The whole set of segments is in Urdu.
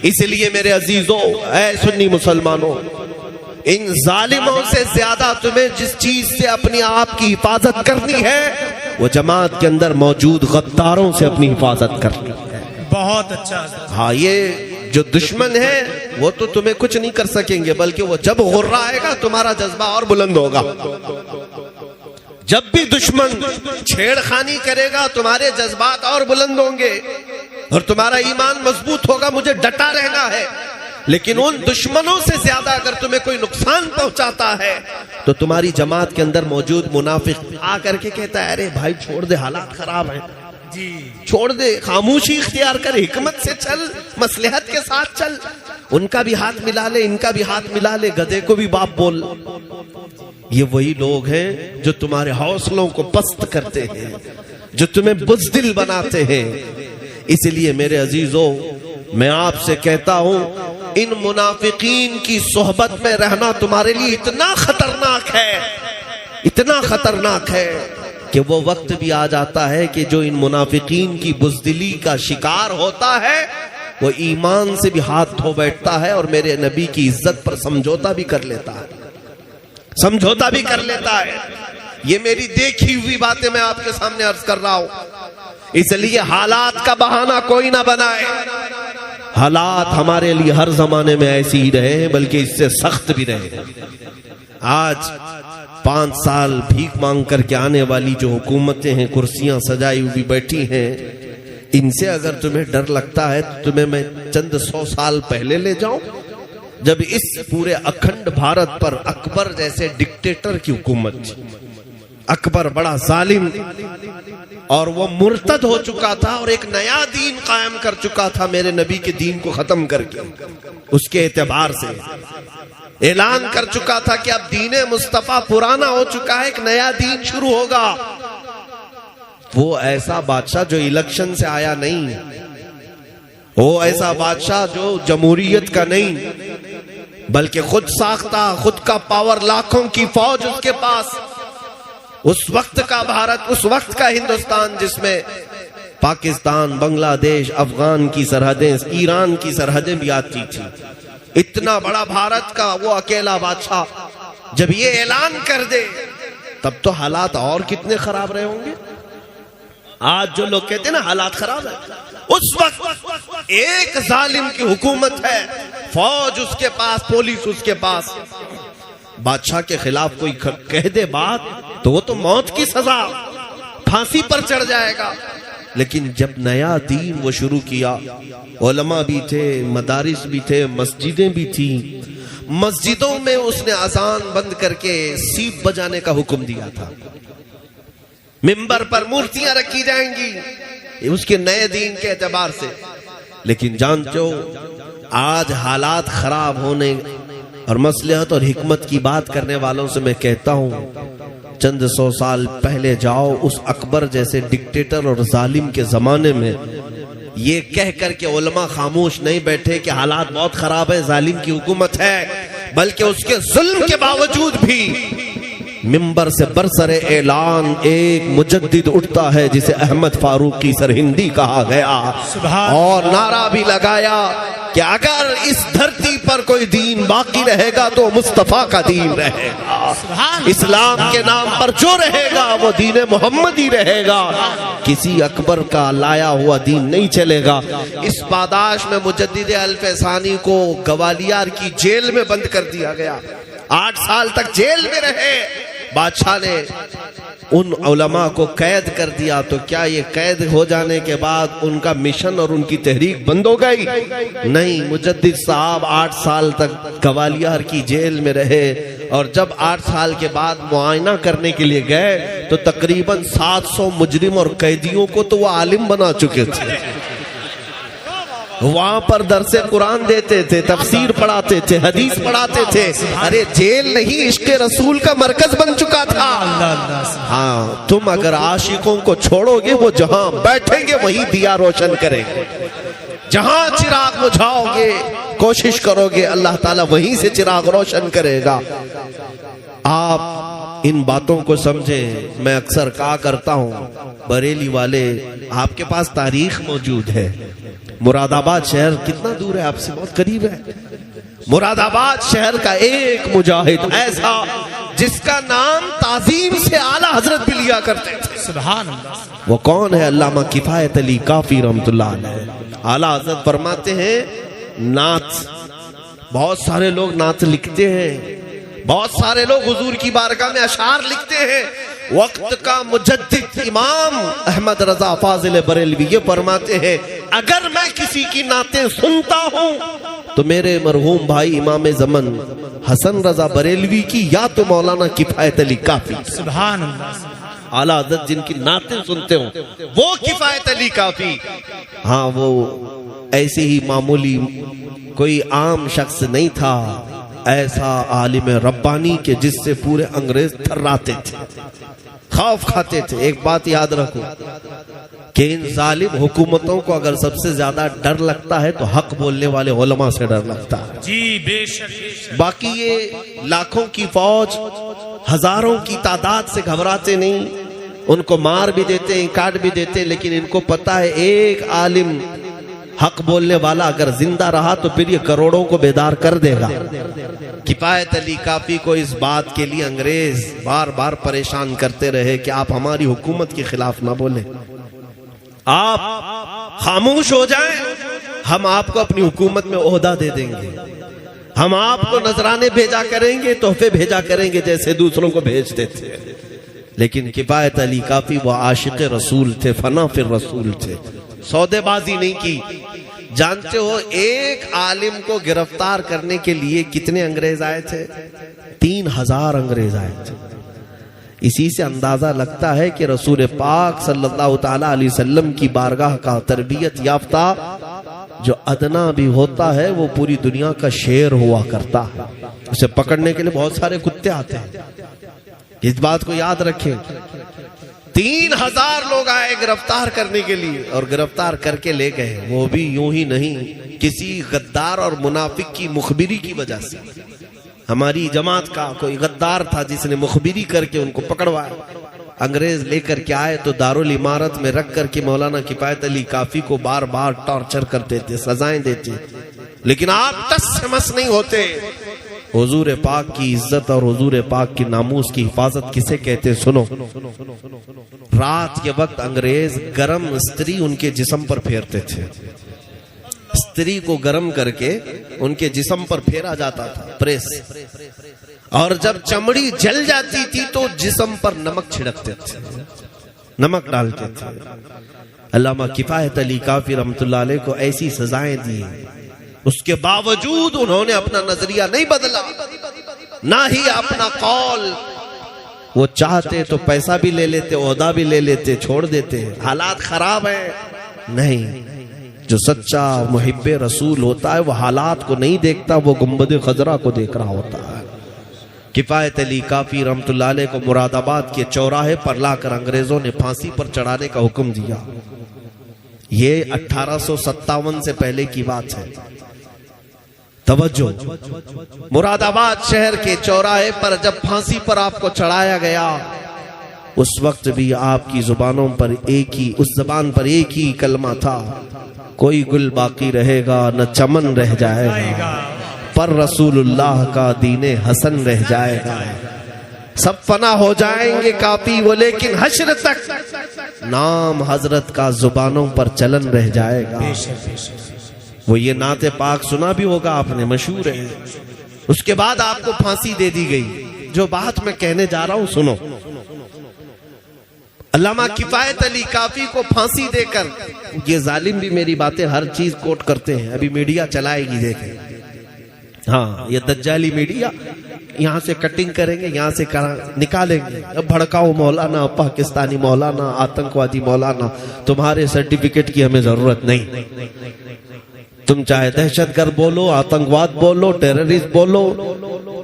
اس لیے میرے عزیزوں، اے سنی مسلمانوں، ان ظالموں سے زیادہ تمہیں جس چیز سے اپنی آپ کی حفاظت کرنی ہے وہ جماعت کے اندر موجود غداروں سے اپنی حفاظت کرنی ہے۔ بہت اچھا۔ ہاں، یہ جو دشمن ہے وہ تو تمہیں کچھ نہیں کر سکیں گے، بلکہ وہ جب غرہ آئے گا تمہارا جذبہ اور بلند ہوگا۔ جب بھی دشمن چھیڑ خانی کرے گا تمہارے جذبات اور بلند ہوں گے اور تمہارا ایمان مضبوط ہوگا، مجھے ڈٹا رہنا ہے۔ لیکن ان دشمنوں سے زیادہ اگر تمہیں کوئی نقصان پہنچاتا ہے تو تمہاری جماعت کے اندر موجود منافق آ کر کے کہتا ہے ارے بھائی چھوڑ دے، حالات خراب ہیں، چھوڑ دے، خاموشی اختیار کر، حکمت سے چل، مصلحت کے ساتھ چل، ان کا بھی ہاتھ ملا لے، ان کا بھی ہاتھ ملا لے، گدھے کو بھی باپ بول۔ یہ وہی لوگ ہیں جو تمہارے حوصلوں کو پست کرتے ہیں، جو تمہیں بزدل بناتے ہیں۔ اس لیے میرے عزیزوں، میں آپ سے کہتا ہوں ان منافقین کی صحبت میں رہنا تمہارے لیے اتنا خطرناک ہے، اتنا خطرناک ہے کہ وہ وقت بھی آ جاتا ہے کہ جو ان منافقین کی بزدلی کا شکار ہوتا ہے وہ ایمان سے بھی ہاتھ دھو بیٹھتا ہے اور میرے نبی کی عزت پر سمجھوتا بھی کر لیتا ہے، سمجھوتا بھی کر لیتا ہے۔ یہ میری دیکھی ہوئی باتیں میں آپ کے سامنے عرض کر رہا ہوں۔ اس لیے حالات کا بہانہ کوئی نہ بنائے۔ حالات ہمارے لیے ہر زمانے میں ایسی ہی رہے ہیں، بلکہ اس سے سخت بھی رہے۔ آج 5 سال بھیک مانگ کر کے آنے والی جو حکومتیں ہیں، کرسیاں سجائی ہوئی بیٹھی ہیں، ان سے اگر تمہیں ڈر لگتا ہے تو تمہیں میں چند 100 سال پہلے لے جاؤں، جب اس پورے اکھنڈ بھارت پر اکبر جیسے ڈکٹیٹر کی حکومت تھی۔ اکبر بڑا ظالم اور وہ مرتد ہو چکا تھا اور ایک نیا دین قائم کر چکا تھا، میرے نبی کے دین کو ختم کر کے اس کے اعتبار سے اعلان کر چکا تھا کہ اب دین مصطفیٰ پرانا ہو چکا ہے، ایک نیا دین شروع ہوگا۔ وہ ایسا بادشاہ جو الیکشن سے آیا نہیں، وہ ایسا بادشاہ جو جمہوریت کا نہیں بلکہ خود ساختہ، خود کا پاور، لاکھوں کی فوج اس کے پاس، اس وقت کا بھارت، اس وقت کا ہندوستان جس میں پاکستان، بنگلہ دیش، افغان کی سرحدیں، ایران کی سرحدیں بھی آتی تھی، اتنا بڑا بھارت کا وہ اکیلا بادشاہ جب یہ اعلان کر دے تب تو حالات اور کتنے خراب رہے ہوں گے۔ آج جو لوگ کہتے ہیں نا حالات خراب ہیں، اس وقت ایک ظالم کی حکومت ہے، فوج اس کے پاس، پولیس اس کے پاس، بادشاہ کے خلاف کوئی کہہ دے بات تو وہ تو موت کی سزا، پھانسی پر چڑھ جائے گا۔ لیکن جب نیا دین وہ شروع کیا، علماء بھی تھے، مدارس بھی تھے، مسجدیں بھی تھیں، مسجدوں میں اس نے اذان بند کر کے سیپ بجانے کا حکم دیا تھا، منبر پر مورتیاں رکھی جائیں گی اس کے نئے دین کے اعتبار سے۔ لیکن جانتے ہو آج حالات خراب ہونے اور مصلحت اور حکمت کی بات کرنے والوں سے میں کہتا ہوں چند 100 سال پہلے جاؤ، اس اکبر جیسے ڈکٹیٹر اور ظالم کے زمانے میں یہ کہہ کر کے علماء خاموش نہیں بیٹھے کہ حالات بہت خراب ہے، ظالم کی حکومت ہے، بلکہ اس کے ظلم کے باوجود بھی منبر سے برسر اعلان ایک مجدد اٹھتا ہے جسے احمد فاروقی سرہندی کہا گیا، اور نعرہ بھی لگایا کہ اگر اس دھرتی پر کوئی دین باقی رہے گا تو مصطفیٰ کا دین رہے گا، اسلام کے نام پر جو رہے گا وہ دین محمد ہی رہے گا، کسی اکبر کا لایا ہوا دین نہیں چلے گا۔ اس پاداش میں مجدد الف ثانی کو گوالیار کی جیل میں بند کر دیا گیا، 8 سال تک جیل میں رہے۔ بادشاہ نے ان علماء کو قید کر دیا، تو کیا یہ قید ہو جانے کے بعد ان کا مشن اور ان کی تحریک بند ہو گئی؟ نہیں، مجدد صاحب 8 سال تک گوالیار کی جیل میں رہے، اور جب 8 سال کے بعد معائنہ کرنے کے لیے گئے تو تقریباً 700 مجرم اور قیدیوں کو تو وہ عالم بنا چکے تھے، وہاں پر درس قرآن دیتے تھے، تفسیر پڑھاتے تھے، حدیث پڑھاتے تھے۔ ارے جیل نہیں، عشق رسول کا مرکز بن چکا تھا۔ ہاں، تم اگر عاشقوں کو چھوڑو گے وہ جہاں بیٹھیں گے وہیں دیا روشن کریں گے، جہاں چراغ بجھاؤ گے کوشش کرو گے اللہ تعالیٰ وہیں سے چراغ روشن کرے گا۔ آپ ان باتوں کو سمجھیں. میں اکثر کہا کرتا ہوں بریلی والے آپ کے پاس تاریخ موجود ہے. مراد آباد شہر کتنا دور ہے آپ سے؟ بہت قریب ہے. مراد آباد شہر کا ایک مجاہد ایسا جس کا نام تعظیم سے اعلیٰ حضرت بھی لیا کرتے تھے. سبحان اللہ. وہ کون ہے؟ علامہ کفایت علی کافی رحمۃ اللہ علیہ. اعلیٰ حضرت فرماتے ہیں نعت، بہت سارے لوگ نعت لکھتے ہیں، بہت سارے لوگ حضور کی بارگاہ میں اشعار لکھتے ہیں. وقت کا مجدد امام احمد رضا فاضل بریلوی یہ فرماتے ہیں اگر میں کسی کی نعتیں سنتا ہوں تو میرے مرحوم بھائی امام زمن حسن رضا بریلوی کی یا تو مولانا کفایت علی کافی. سبحان اللہ. اعلیٰ حضرت جن کی نعتیں سنتے ہوں وہ کفایت علی کافی. ہاں وہ ایسے ہی معمولی کوئی عام شخص نہیں تھا، ایسا عالم ربانی کے جس سے پورے انگریز تھراتے تھے، خوف کھاتے تھے. ایک بات یاد رکھو کہ ان ظالم حکومتوں کو اگر سب سے زیادہ ڈر لگتا ہے تو حق بولنے والے علماء سے ڈر لگتا ہے. جی بے شک. باقی یہ لاکھوں کی فوج ہزاروں کی تعداد سے گھبراتے نہیں، ان کو مار بھی دیتے ہیں، کاٹ بھی دیتے، لیکن ان کو پتا ہے ایک عالم حق بولنے والا اگر زندہ رہا تو پھر یہ کروڑوں کو بیدار کر دے گا. کفایت علی کافی کو اس بات کے لیے انگریز بار بار پریشان کرتے رہے کہ آپ ہماری حکومت کے خلاف نہ بولیں، آپ خاموش ہو جائیں، ہم آپ کو اپنی حکومت میں عہدہ دے دیں گے، ہم آپ کو نذرانے بھیجا کریں گے، تحفے بھیجا کریں گے جیسے دوسروں کو بھیجتے تھے. لیکن کفایت علی کافی وہ عاشق رسول تھے، فنا فی الرسول تھے، سودے بازی نہیں کی. جانتے ہو ایک عالم کو گرفتار کرنے کے لیے کتنے انگریز آئے تھے؟ 3000 انگریز آئے تھے. اسی سے اندازہ لگتا ہے کہ رسول پاک صلی اللہ تعالی علیہ وسلم کی بارگاہ کا تربیت یافتہ جو ادنا بھی ہوتا ہے وہ پوری دنیا کا شیر ہوا کرتا ہے. اسے پکڑنے کے لیے بہت سارے کتے آتے ہیں، اس بات کو یاد رکھیں. 3000 لوگ آئے گرفتار کرنے کے لیے اور گرفتار کر کے لے گئے، وہ بھی یوں ہی نہیں، کسی غدار اور منافق کی مخبری کی وجہ سے. ہماری جماعت کا کوئی غدار تھا جس نے مخبری کر کے ان کو پکڑوایا. انگریز لے کر کے آئے تو دارالعمارت میں رکھ کر کے مولانا کفایت علی کافی کو بار بار ٹارچر کرتے تھے، سزائیں دیتے، لیکن آپ ٹس سے مس نہیں ہوتے. حضور پاک کی عزت اور حضور پاک کی ناموس کی حفاظت کسے کہتے؟ سنو. رات کے وقت انگریز گرم استری ان کے جسم پر پھیرتے تھے، استری کو گرم کر کے ان کے جسم پر پھیرا جاتا تھا، پریس، اور جب چمڑی جل جاتی تھی تو جسم پر نمک چھڑکتے تھے، نمک ڈالتے تھے. علامہ کفایت علی کافی رحمۃ اللہ علیہ کو ایسی سزائیں دی، اس کے باوجود انہوں نے اپنا نظریہ نہیں بدلا، نہ ہی اپنا قول. وہ چاہتے تو پیسہ بھی لے لیتے، عہدہ بھی لے لیتے، چھوڑ دیتے. حالات خراب ہیں، نہیں. جو سچا محب رسول ہوتا ہے وہ حالات کو نہیں دیکھتا، وہ گنبد خضرا کو دیکھ رہا ہوتا ہے. کفایت علی کافی رحمۃ اللہ علیہ کو مراد آباد کے چوراہے پر لا کر انگریزوں نے پھانسی پر چڑھانے کا حکم دیا. یہ 1857 سے پہلے کی بات ہے. توجہ، مراد آباد شہر کے چوراہے پر جب پھانسی پر آپ کو چڑھایا گیا اس وقت بھی آپ کی زبانوں پر اس زبان پر ایک ہی کلمہ تھا، کوئی گل باقی رہے گا نہ چمن رہ جائے گا، پر رسول اللہ کا دین حسن رہ جائے گا. سب فنا ہو جائیں گے کافی وہ، لیکن حشر تک نام حضرت کا زبانوں پر چلن رہ جائے گا. وہ یہ نعت پاک سنا بھی ہوگا آپ نے، مشہور ہے. اس کے بعد آپ کو پھانسی دے دی گئی. جو بات میں کہنے جا رہا ہوں سنو. علامہ کفایت علی کافی کو پھانسی دے کر، یہ ظالم بھی میری باتیں ہر چیز کوٹ کرتے ہیں، ابھی میڈیا چلائے گی دیکھیں. ہاں یہ دجالی میڈیا یہاں سے کٹنگ کریں گے، یہاں سے نکالیں گے. بھڑکاؤ مولانا، پاکستانی مولانا، آتنکوادی مولانا، تمہارے سرٹیفکیٹ کی ہمیں ضرورت نہیں. تم چاہے دہشت گرد بولو، آتنکواد بولو، ٹیررسٹ بولو،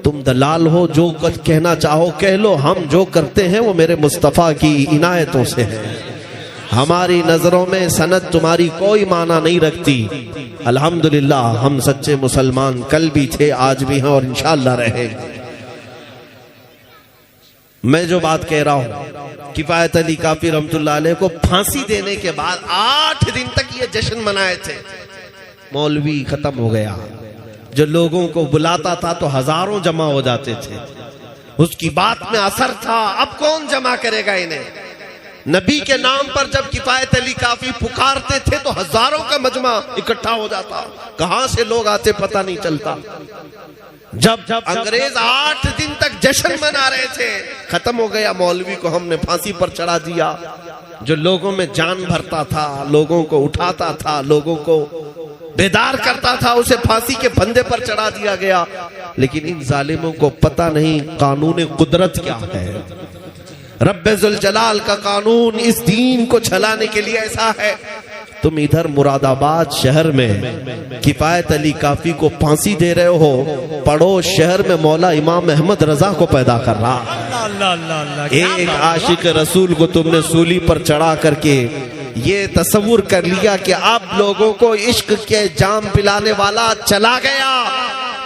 تم دلال ہو، جو کچھ کہنا چاہو کہہ لو. ہم جو کرتے ہیں وہ میرے مصطفیٰ کی عنایتوں سے ہے. ہماری نظروں میں سند تمہاری کوئی معنی نہیں رکھتی. الحمدللہ ہم سچے مسلمان کل بھی تھے، آج بھی ہیں اور انشاءاللہ رہیں گے. میں جو بات کہہ رہا ہوں، کفایت علی کافی رحمت اللہ علیہ کو پھانسی دینے کے بعد 8 دن تک یہ جشن منائے تھے. مولوی ختم ہو گیا، جو لوگوں کو بلاتا تھا تو ہزاروں جمع ہو جاتے تھے، اس کی بات میں اثر تھا. اب کون جمع کرے گا انہیں؟ نبی کے نام پر جب کفایت علی کافی پکارتے تھے تو ہزاروں کا مجمع اکٹھا ہو جاتا. کہاں سے لوگ آتے پتہ نہیں چلتا. جب انگریز 8 دن تک جشن منا رہے تھے، ختم ہو گیا. مولوی کو ہم نے پھانسی پر چڑھا دیا. جو لوگوں میں جان بھرتا تھا، لوگوں کو اٹھاتا تھا، لوگوں کو بیدار کرتا تھا، اسے پھانسی کے پھندے پر چڑھا دیا گیا. لیکن ان ظالموں کو پتہ نہیں قانون قدرت کیا ہے. رب ذوالجلال کا قانون اس دین کو چھلانے کے لیے ایسا ہے. تم ادھر مراد آباد شہر میں کفایت علی کافی کو پھانسی دے رہے ہو، پڑوس شہر میں مولا امام احمد رضا کو پیدا کر رہا. ایک عاشق رسول کو تم نے سولی پر چڑھا کر کے یہ تصور کر لیا کہ اب لوگوں کو عشق کے جام پلانے والا چلا گیا.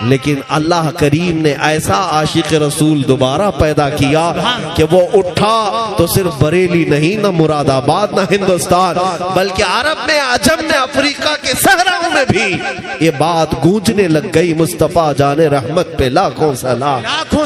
لیکن اللہ کریم نے ایسا عاشق رسول دوبارہ پیدا کیا کہ وہ اٹھا تو صرف بریلی نہیں، نہ مراد آباد، نہ ہندوستان، بلکہ عرب میں، عجم میں، افریقہ کے صحراؤں میں بھی یہ بات گونجنے لگ گئی. مصطفیٰ جان رحمت پہ لاکھوں سلام،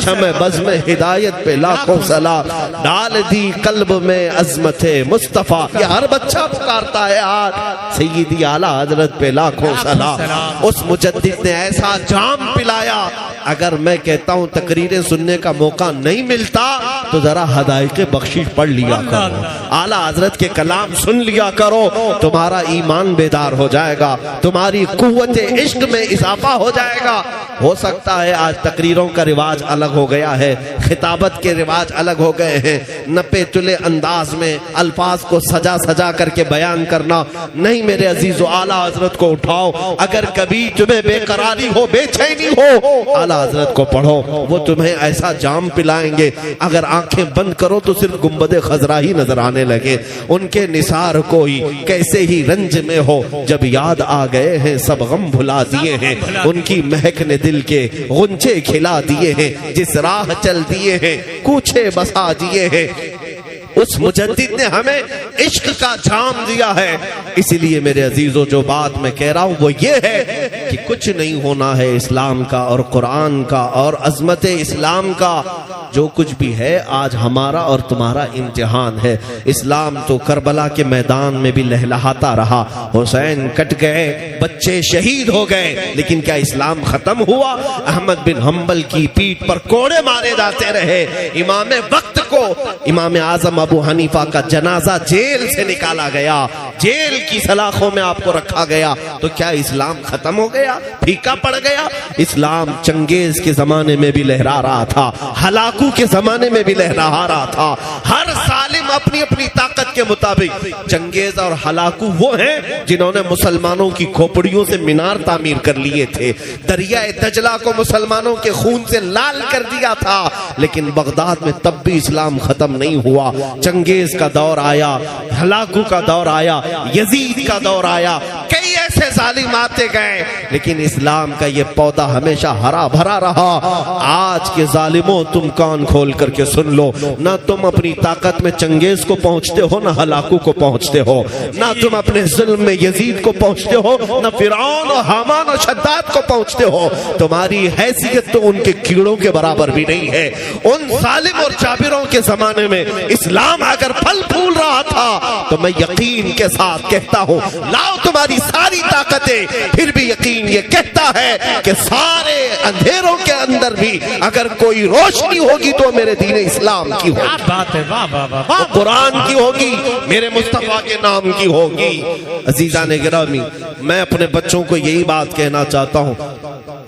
شمع بزم ہدایت پہ لاکھوں سلام، ڈال دی قلب میں عظمت مصطفیٰ. یہ ہر بچہ پکارتا ہے آج سیدی اعلیٰ حضرت پہ لاکھوں سلام. اس مجدد نے ایسا جام پلایا. اگر میں کہتا ہوں تقریریں سننے کا موقع نہیں ملتا تو ذرا حدائق بخشش پڑھ لیا کرو، اعلیٰ حضرت کے کلام سن لیا کرو. تمہارا ایمان بیدار ہو جائے گا، تمہاری قوت عشق میں اضافہ ہو جائے گا. ہو سکتا ہے آج تقریروں کا رواج الگ ہو گیا ہے، خطابت کے رواج الگ ہو گئے ہیں، نپے تلے انداز میں الفاظ کو سجا سجا کر کے بیان کرنا نہیں. میرے عزیزو، اعلیٰ حضرت کو اٹھاؤ. اگر کبھی تمہیں بے قراری ہو، بے چینی ہو، اعلیٰ حضرت کو پڑھو، وہ تمہیں ایسا جام پلائیں گے. اگر آنکھیں بند کرو تو صرف گنبد خضرا ہی نظر آنے لگے. ان کے نثار کوئی کیسے ہی رنج میں ہو، جب یاد آ گئے ہیں سب غم بھلا دیے ہیں. ان کی مہک نے دل کے غنچے کھلا دیے ہیں، جس راہ چل دیے ہیں کوچے بسا دیے ہیں. اس مجدد نے ہمیں عشق کا جام دیا ہے. اس لیے میرے عزیزو، جو بات میں کہہ رہا ہوں وہ یہ ہے کہ کچھ نہیں ہونا ہے اسلام کا اور قرآن کا اور عظمت اسلام کا. جو کچھ بھی ہے آج ہمارا اور تمہارا امتحان ہے. اسلام تو کربلا کے میدان میں بھی لہلہاتا رہا، حسین کٹ گئے، بچے شہید ہو گئے، لیکن کیا اسلام ختم ہوا؟ احمد بن حنبل کی پیٹھ پر کوڑے مارے جاتے رہے. امام وقت کو، امام اعظم ابو حنیفہ کا جنازہ جیل سے نکالا گیا، جیل کی سلاخوں میں آپ کو رکھا گیا. تو کیا اسلام ختم ہو گیا، پھیکا پڑ گیا؟ اسلام چنگیز کے زمانے میں بھی لہرا رہا تھا، ہلاکو کے زمانے میں بھی لہرا رہا تھا. ہر ظالم اپنی اپنی طاقت کے مطابق. چنگیز اور ہلاکو وہ ہیں جنہوں نے مسلمانوں کی کھوپڑیوں سے مینار تعمیر کر لیے تھے، دریائے دجلہ کو مسلمانوں کے خون سے لال کر دیا تھا. لیکن بغداد میں تب بھی اسلام ختم نہیں ہوا. چنگیز کا دور آیا، ہلاکو کا دور آیا، یزید کا دور آیا، کئی ایسے ظالم آتے گئے، لیکن اسلام کا یہ پودا ہمیشہ ہرا بھرا رہا. آج کے ظالموں، تم کان کھول کر کے سن لو، نہ تم اپنی طاقت میں چنگیز کو پہنچتے ہو، نہ ہلاکو کو پہنچتے ہو، نہ تم اپنے ظلم میں یزید کو پہنچتے ہو، نہ فرعون اور حامان اور شداد کو پہنچتے ہو. تمہاری حیثیت تو ان کے کیڑوں کے برابر بھی نہیں ہے. ان ظالم اور جابروں کے زمانے میں اسلام اگر پھل پھول رہا تھا تو میں یقین کے ساتھ کہتا ہوں، لاؤ تمہاری ساری طاقتیں، پھر بھی یقین یہ کہتا ہے کہ سارے اندھیروں کے اندر بھی اگر کوئی روشنی ہوگی تو میرے دین اسلام کی ہوگی، قرآن کی ہوگی، میرے مصطفیٰ کے نام کی ہوگی. عزیزان گرامی، میں اپنے بچوں کو یہی بات کہنا چاہتا ہوں،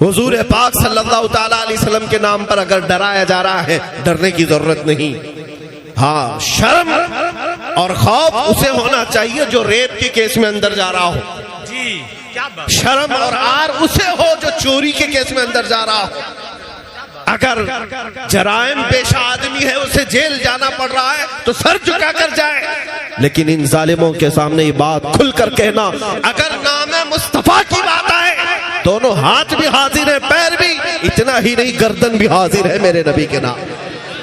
حضور پاک صلی اللہ تعالی علیہ وسلم کے نام پر اگر ڈرایا جا رہا ہے، ڈرنے کی ضرورت نہیں. ہاں، شرم اور خوف اسے ہونا چاہیے جو ریپ کے کیس میں اندر جا رہا ہو. شرم اور آر اسے ہو جو چوری کے کیس میں اندر جا رہا ہو. اگر جرائم پیشہ آدمی ہے، اسے جیل جانا پڑ رہا ہے تو سر جھکا کر جائے. لیکن ان ظالموں کے سامنے یہ بات کھل کر کہنا، اگر نام مصطفیٰ کی بات آئے، دونوں ہاتھ بھی حاضر ہے، پیر بھی، اتنا ہی نہیں گردن بھی حاضر ہے میرے نبی کے نام.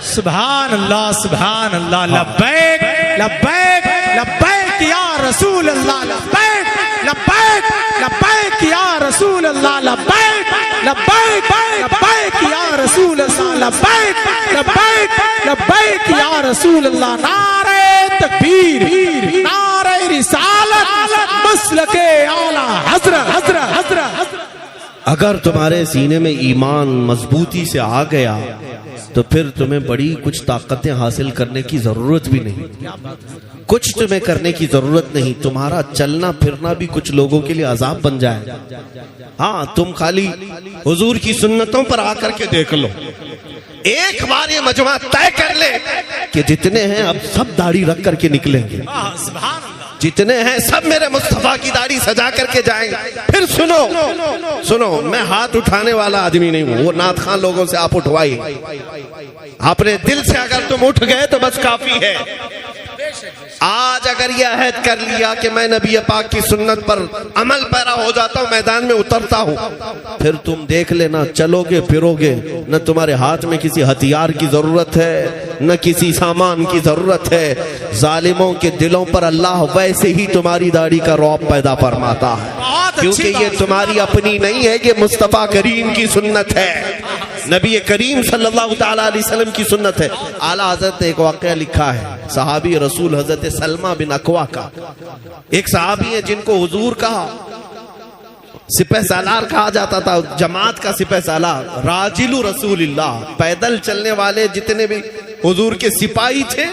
سبحان اللہ سبحان اللہ لبیک لبیک لبیک یا رسول اللہ لبیک لبیک لبیک یا رسول اللہ لبیک لبیک لبیک یا رسول اللہ لبیک لبیک لبیک یا رسول اللہ نعرہ تکبیر نعرہ رسالت مسلک اعلی حضرت حضرت حضرت اگر تمہارے سینے میں ایمان مضبوطی سے آ گیا تو پھر تمہیں بڑی کچھ طاقتیں حاصل کرنے کی ضرورت بھی نہیں، کچھ تمہیں کرنے کی ضرورت نہیں، تمہارا چلنا پھرنا بھی کچھ لوگوں کے لیے عذاب بن جائے۔ ہاں تم خالی حضور کی سنتوں پر آ کر کے دیکھ لو، ایک بار یہ مجمع طے کر لے کہ جتنے ہیں اب سب داڑھی رکھ کر کے نکلیں گے، جتنے ہیں سب میرے مصطفیٰ کی داڑھی سجا کر کے جائیں گے۔ پھر سنو میں ہاتھ اٹھانے والا آدمی نہیں ہوں، وہ نعت خان لوگوں سے آپ اٹھوائیے، اپنے دل سے اگر تم اٹھ گئے تو بس کافی ہے۔ آج اگر یہ عہد کر لیا کہ میں نبی پاک کی سنت پر عمل پیرا ہو جاتا ہوں، میدان میں اترتا ہوں، پھر تم دیکھ لینا چلو گے پھرو گے، نہ تمہارے ہاتھ میں کسی ہتھیار کی ضرورت ہے نہ کسی سامان کی ضرورت ہے۔ ظالموں کے دلوں پر اللہ ویسے ہی تمہاری داڑھی کا رعب پیدا فرماتا ہے، کیونکہ یہ تمہاری اپنی نہیں ہے، یہ مصطفیٰ کریم کی سنت ہے، نبی کریم صلی اللہ تعالی علیہ وسلم کی سنت ہے۔ اعلیٰ حضرت نے ایک واقعہ لکھا ہے، صحابی رسول حضرت سلمہ بن اکوا کا، ایک صحابی ہے جن کو حضور کہا سپہ سالار کہا جاتا تھا، جماعت کا سپہ سالار، راجل رسول اللہ، پیدل چلنے والے جتنے بھی حضور کے سپاہی تھے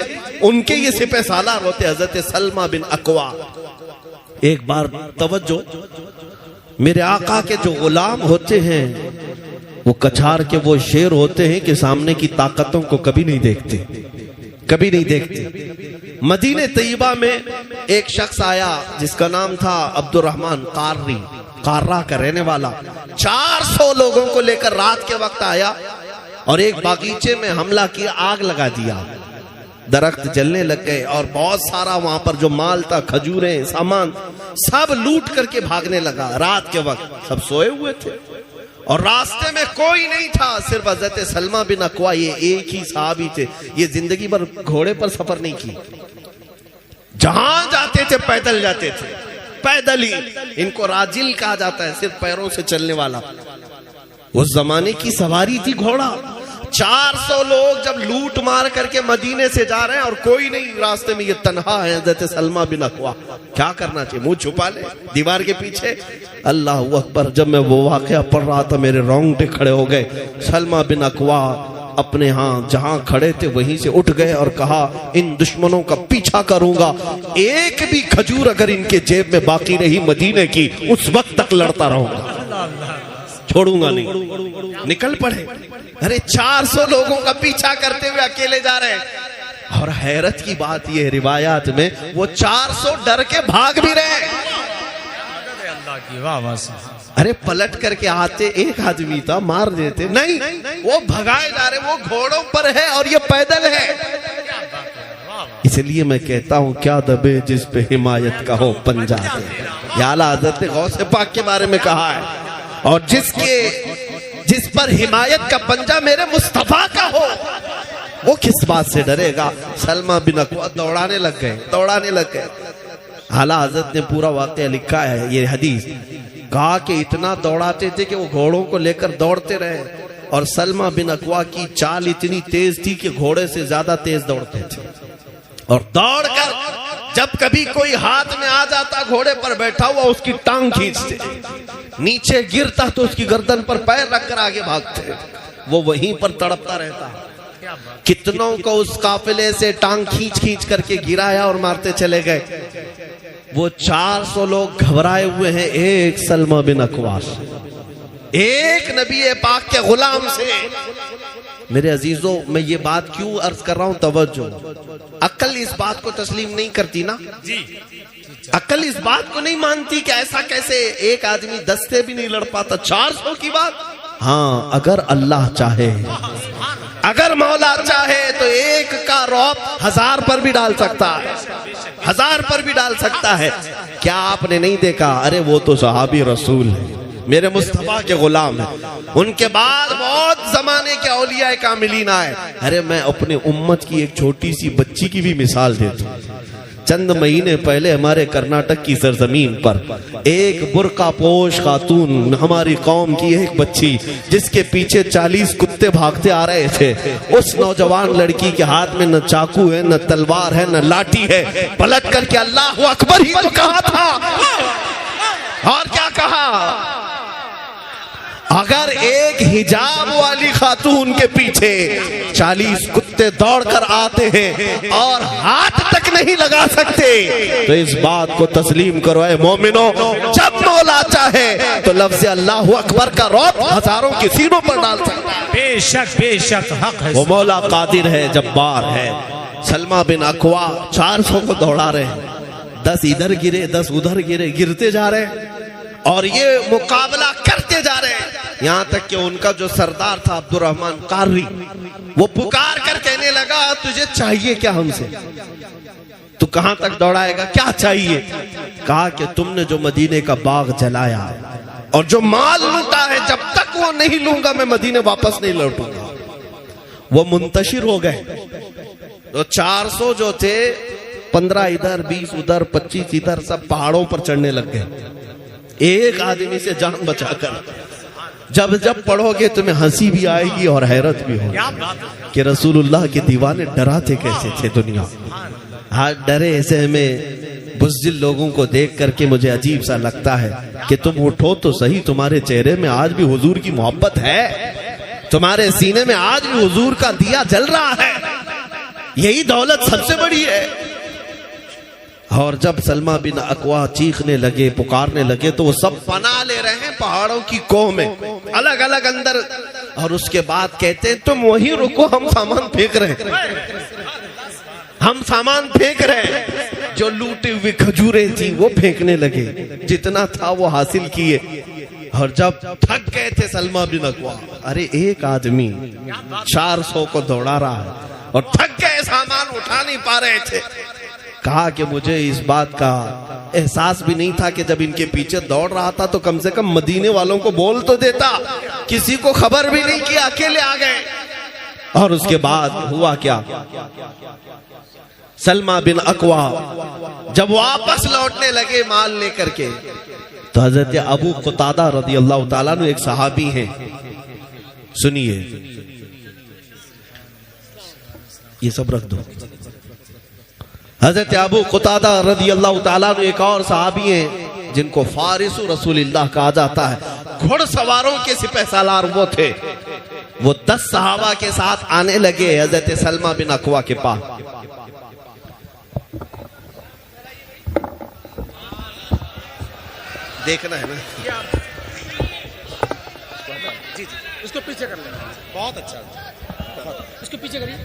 ان کے یہ سپہ سالار ہوتے حضرت سلمہ بن اکوا۔ ایک بار توجہ، میرے آقا کے جو غلام ہوتے ہیں وہ کچھار کے وہ شیر ہوتے ہیں کہ سامنے کی طاقتوں کو کبھی نہیں دیکھتے، کبھی نہیں دیکھتے۔ مدینہ طیبہ میں ایک شخص آیا جس کا نام تھا عبد الرحمن قاری، قارہ کا رہنے والا، 400 لوگوں کو لے کر رات کے وقت آیا اور ایک باغیچے میں حملہ کیا، آگ لگا دیا، درخت جلنے لگ گئے اور بہت سارا وہاں پر جو مال تھا، کھجوریں، سامان، سب لوٹ کر کے بھاگنے لگا۔ رات کے وقت سب سوئے ہوئے تھے اور راستے میں کوئی نہیں تھا، صرف حضرت سلمہ بن اکوا، یہ ایک ہی صحابی تھے۔ یہ زندگی بھر گھوڑے پر سفر نہیں کی، جہاں جاتے تھے پیدل جاتے تھے، پیدل ہی۔ ان کو راجل کہا جاتا ہے، صرف پیروں سے چلنے والا۔ اس زمانے کی سواری تھی گھوڑا۔ 400 لوگ جب لوٹ مار کر کے مدینے سے جا رہے ہیں اور کوئی نہیں راستے میں، یہ تنہا ہے حضرت سلمہ بن اکوا، کیا کرنا چاہیے؟ منہ چھپا لے دیوار کے پیچھے؟ اللہ اکبر، جب میں وہ واقعہ پڑھ رہا تھا میرے رونگٹے کھڑے ہو گئے۔ سلمہ بن اکوا اپنے ہاں جہاں کھڑے تھے وہیں سے اٹھ گئے اور کہا ان دشمنوں کا پیچھا کروں گا، ایک بھی کھجور اگر ان کے جیب میں باقی رہی مدینے کی اس وقت تک لڑتا رہوں گا، چھوڑوں گا نہیں۔ نکل پڑے، ارے 400 لوگوں کا پیچھا کرتے ہوئے اکیلے جا رہے ہیں، اور حیرت کی بات یہ روایات میں وہ 400 ڈر کے بھاگ بھی رہے۔ ارے پلٹ کر کے آتے ایک آدمی تھا، مار دیتے، نہیں، وہ بھگائے جا رہے، وہ گھوڑوں پر ہے اور یہ پیدل ہے۔ اس لیے میں کہتا ہوں کیا دبے جس پہ حمایت کا ہو پنجہ دے۔ یا اعلیٰ حضرت غوث پاک کے بارے میں کہا ہے، اور جس پر حمایت کا پنجہ میرے مصطفیٰ کا ہو وہ کس بات سے ڈرے گا۔ سلمہ بن اکوا دوڑانے لگ گئے۔ اعلیٰ حضرت نے پورا واقعہ لکھا ہے، یہ حدیث، کہا کہ اتنا دوڑاتے تھے کہ وہ گھوڑوں کو لے کر دوڑتے رہے، اور سلمہ بن اکوا کی چال اتنی تیز تھی کہ گھوڑے سے زیادہ تیز دوڑتے تھے، اور دوڑ کر جب کبھی کوئی ہاتھ میں آ جاتا گھوڑے پر بیٹھا ہوا اس کی ٹانگ کھینچتے، نیچے گرتا تو اس کی گردن پر پیر رکھ کر آگے بھاگتے، وہ وہیں پر تڑپتا رہتا۔ کتنوں کو اس قافلے سے ٹانگ کھینچ کر کے گرایا اور مارتے چلے گئے۔ وہ 400 لوگ گھبرائے ہوئے ہیں ایک سلمہ بن اکوا سے، ایک نبی پاک کے غلام سے۔ میرے عزیزوں، میں یہ بات کیوں عرض کر رہا ہوں؟ توجہ، عقل اس بات کو تسلیم نہیں کرتی نا، عقل اس بات کو نہیں مانتی کہ ایسا کیسے ایک آدمی 10 سے بھی نہیں لڑ پاتا، 400 کی بات۔ ہاں، اگر اللہ چاہے، اگر مولا چاہے تو ایک کا رعب 1000 پر بھی ڈال سکتا ہے، 1000 پر بھی ڈال سکتا ہے۔ کیا آپ نے نہیں دیکھا؟ ارے وہ تو صحابی رسول ہے، میرے مصطفیٰ کے غلام ہیں. ان کے بعد بہت زمانے کے اولیاء کاملین آئے. ارے میں اپنے امت کی ایک چھوٹی سی بچی کی بھی مثال دیتا ہوں. چند مہینے پہلے ہمارے کرناٹک کی سرزمین پر ایک برقع پوش خاتون، ہماری قوم کی ایک بچی جس کے پیچھے 40 کتے بھاگتے آ رہے تھے، اس نوجوان لڑکی کے ہاتھ میں نہ چاقو ہے، نہ تلوار ہے، نہ لاٹھی ہے. پلٹ کر کے اللہ اکبر ہی تو کہا تھا. اور کیا کہا؟ اگر ایک حجاب والی خاتون کے پیچھے 40 کتے دوڑ کر آتے ہیں اور ہاتھ تک نہیں لگا سکتے تو اس بات کو تسلیم کرو اے مومنو، جب مولا چاہے تو لفظ اللہ اکبر کا رعب ہزاروں کے سینوں پر ڈال سکتا ہے. بے شک بے شک حق ہے. وہ مولا قادر ہے، جبار ہے. سلمہ بن اکوا 400 کو دوڑا رہے ہیں. 10 ادھر گرے، 10 ادھر گرے، گرتے جا رہے ہیں اور یہ مقابلہ کرتے جا رہے ہیں. یہاں تک کہ ان کا جو سردار تھا عبد الرحمن قاری، وہ پکار کر کہنے لگا تجھے چاہیے کیا ہم سے؟ تو کہاں تک دوڑائے گا؟ کیا چاہیے؟ کہا کہ تم نے جو مدینے کا باغ جلایا اور جو مال لوٹا ہے، جب تک وہ نہیں لوں گا میں مدینے واپس نہیں لوٹوں گا. وہ منتشر ہو گئے. تو 400 جو تھے، 15 ادھر، 20 ادھر، 25 ادھر، سب پہاڑوں پر چڑھنے لگ گئے ایک آدمی سے جان بچا کر. جب پڑھو گے تمہیں ہنسی بھی آئے گی اور حیرت بھی ہوگی کہ رسول اللہ کے دیوانے ڈراتے کیسے تھے دنیا. ہاں ڈرے ایسے ہمیں بزدل لوگوں کو دیکھ کر کے مجھے عجیب سا لگتا ہے کہ تم اٹھو تو صحیح، تمہارے چہرے میں آج بھی حضور کی محبت ہے، تمہارے سینے میں آج بھی حضور کا دیا جل رہا ہے. یہی دولت سب سے بڑی ہے. اور جب سلمہ بن اکوا چیخنے لگے، پکارنے لگے تو وہ سب پناہ لے رہے ہیں پہاڑوں کی کوہ میں، الگ الگ اندر. اور اس کے بعد کہتے ہیں تم وہیں رکو، ہم سامان پھینک رہے ہیں، ہم سامان پھینک رہے ہیں. جو لوٹی ہوئی کھجوریں تھیں وہ پھینکنے لگے، جتنا تھا وہ حاصل کیے. اور جب تھک گئے تھے سلمہ بن اکوا، ارے ایک آدمی 400 کو دوڑا رہا ہے اور تھک گئے، سامان اٹھا نہیں پا رہے تھے. کہا کہ مجھے اس بات کا احساس بھی نہیں تھا کہ جب ان کے پیچھے دوڑ رہا تھا تو کم سے کم مدینے والوں کو بول تو دیتا. کسی کو خبر بھی نہیں کیا، اکیلے آ گئے. اور اس کے بعد ہوا کیا؟ سلمہ بن اکوا جب واپس لوٹنے لگے مال لے کر کے تو حضرت ابو قتادہ رضی اللہ تعالیٰ عنہ ایک صحابی ہیں، سنیے، یہ سب رکھ دو. حضرت ابو قتادہ رضی اللہ تعالیٰ عنہ ایک اور صحابی ہیں جن کو فارس رسول اللہ کہا جاتا ہے. گھڑ سواروں کے سپہ سالار وہ تھے. وہ 10 صحابہ کے ساتھ آنے لگے حضرت سلمہ بن اکوا کے پاس. دیکھنا ہے نا، جی اس کو پیچھے کر لینا، بہت اچھا، اس کو پیچھے کریے.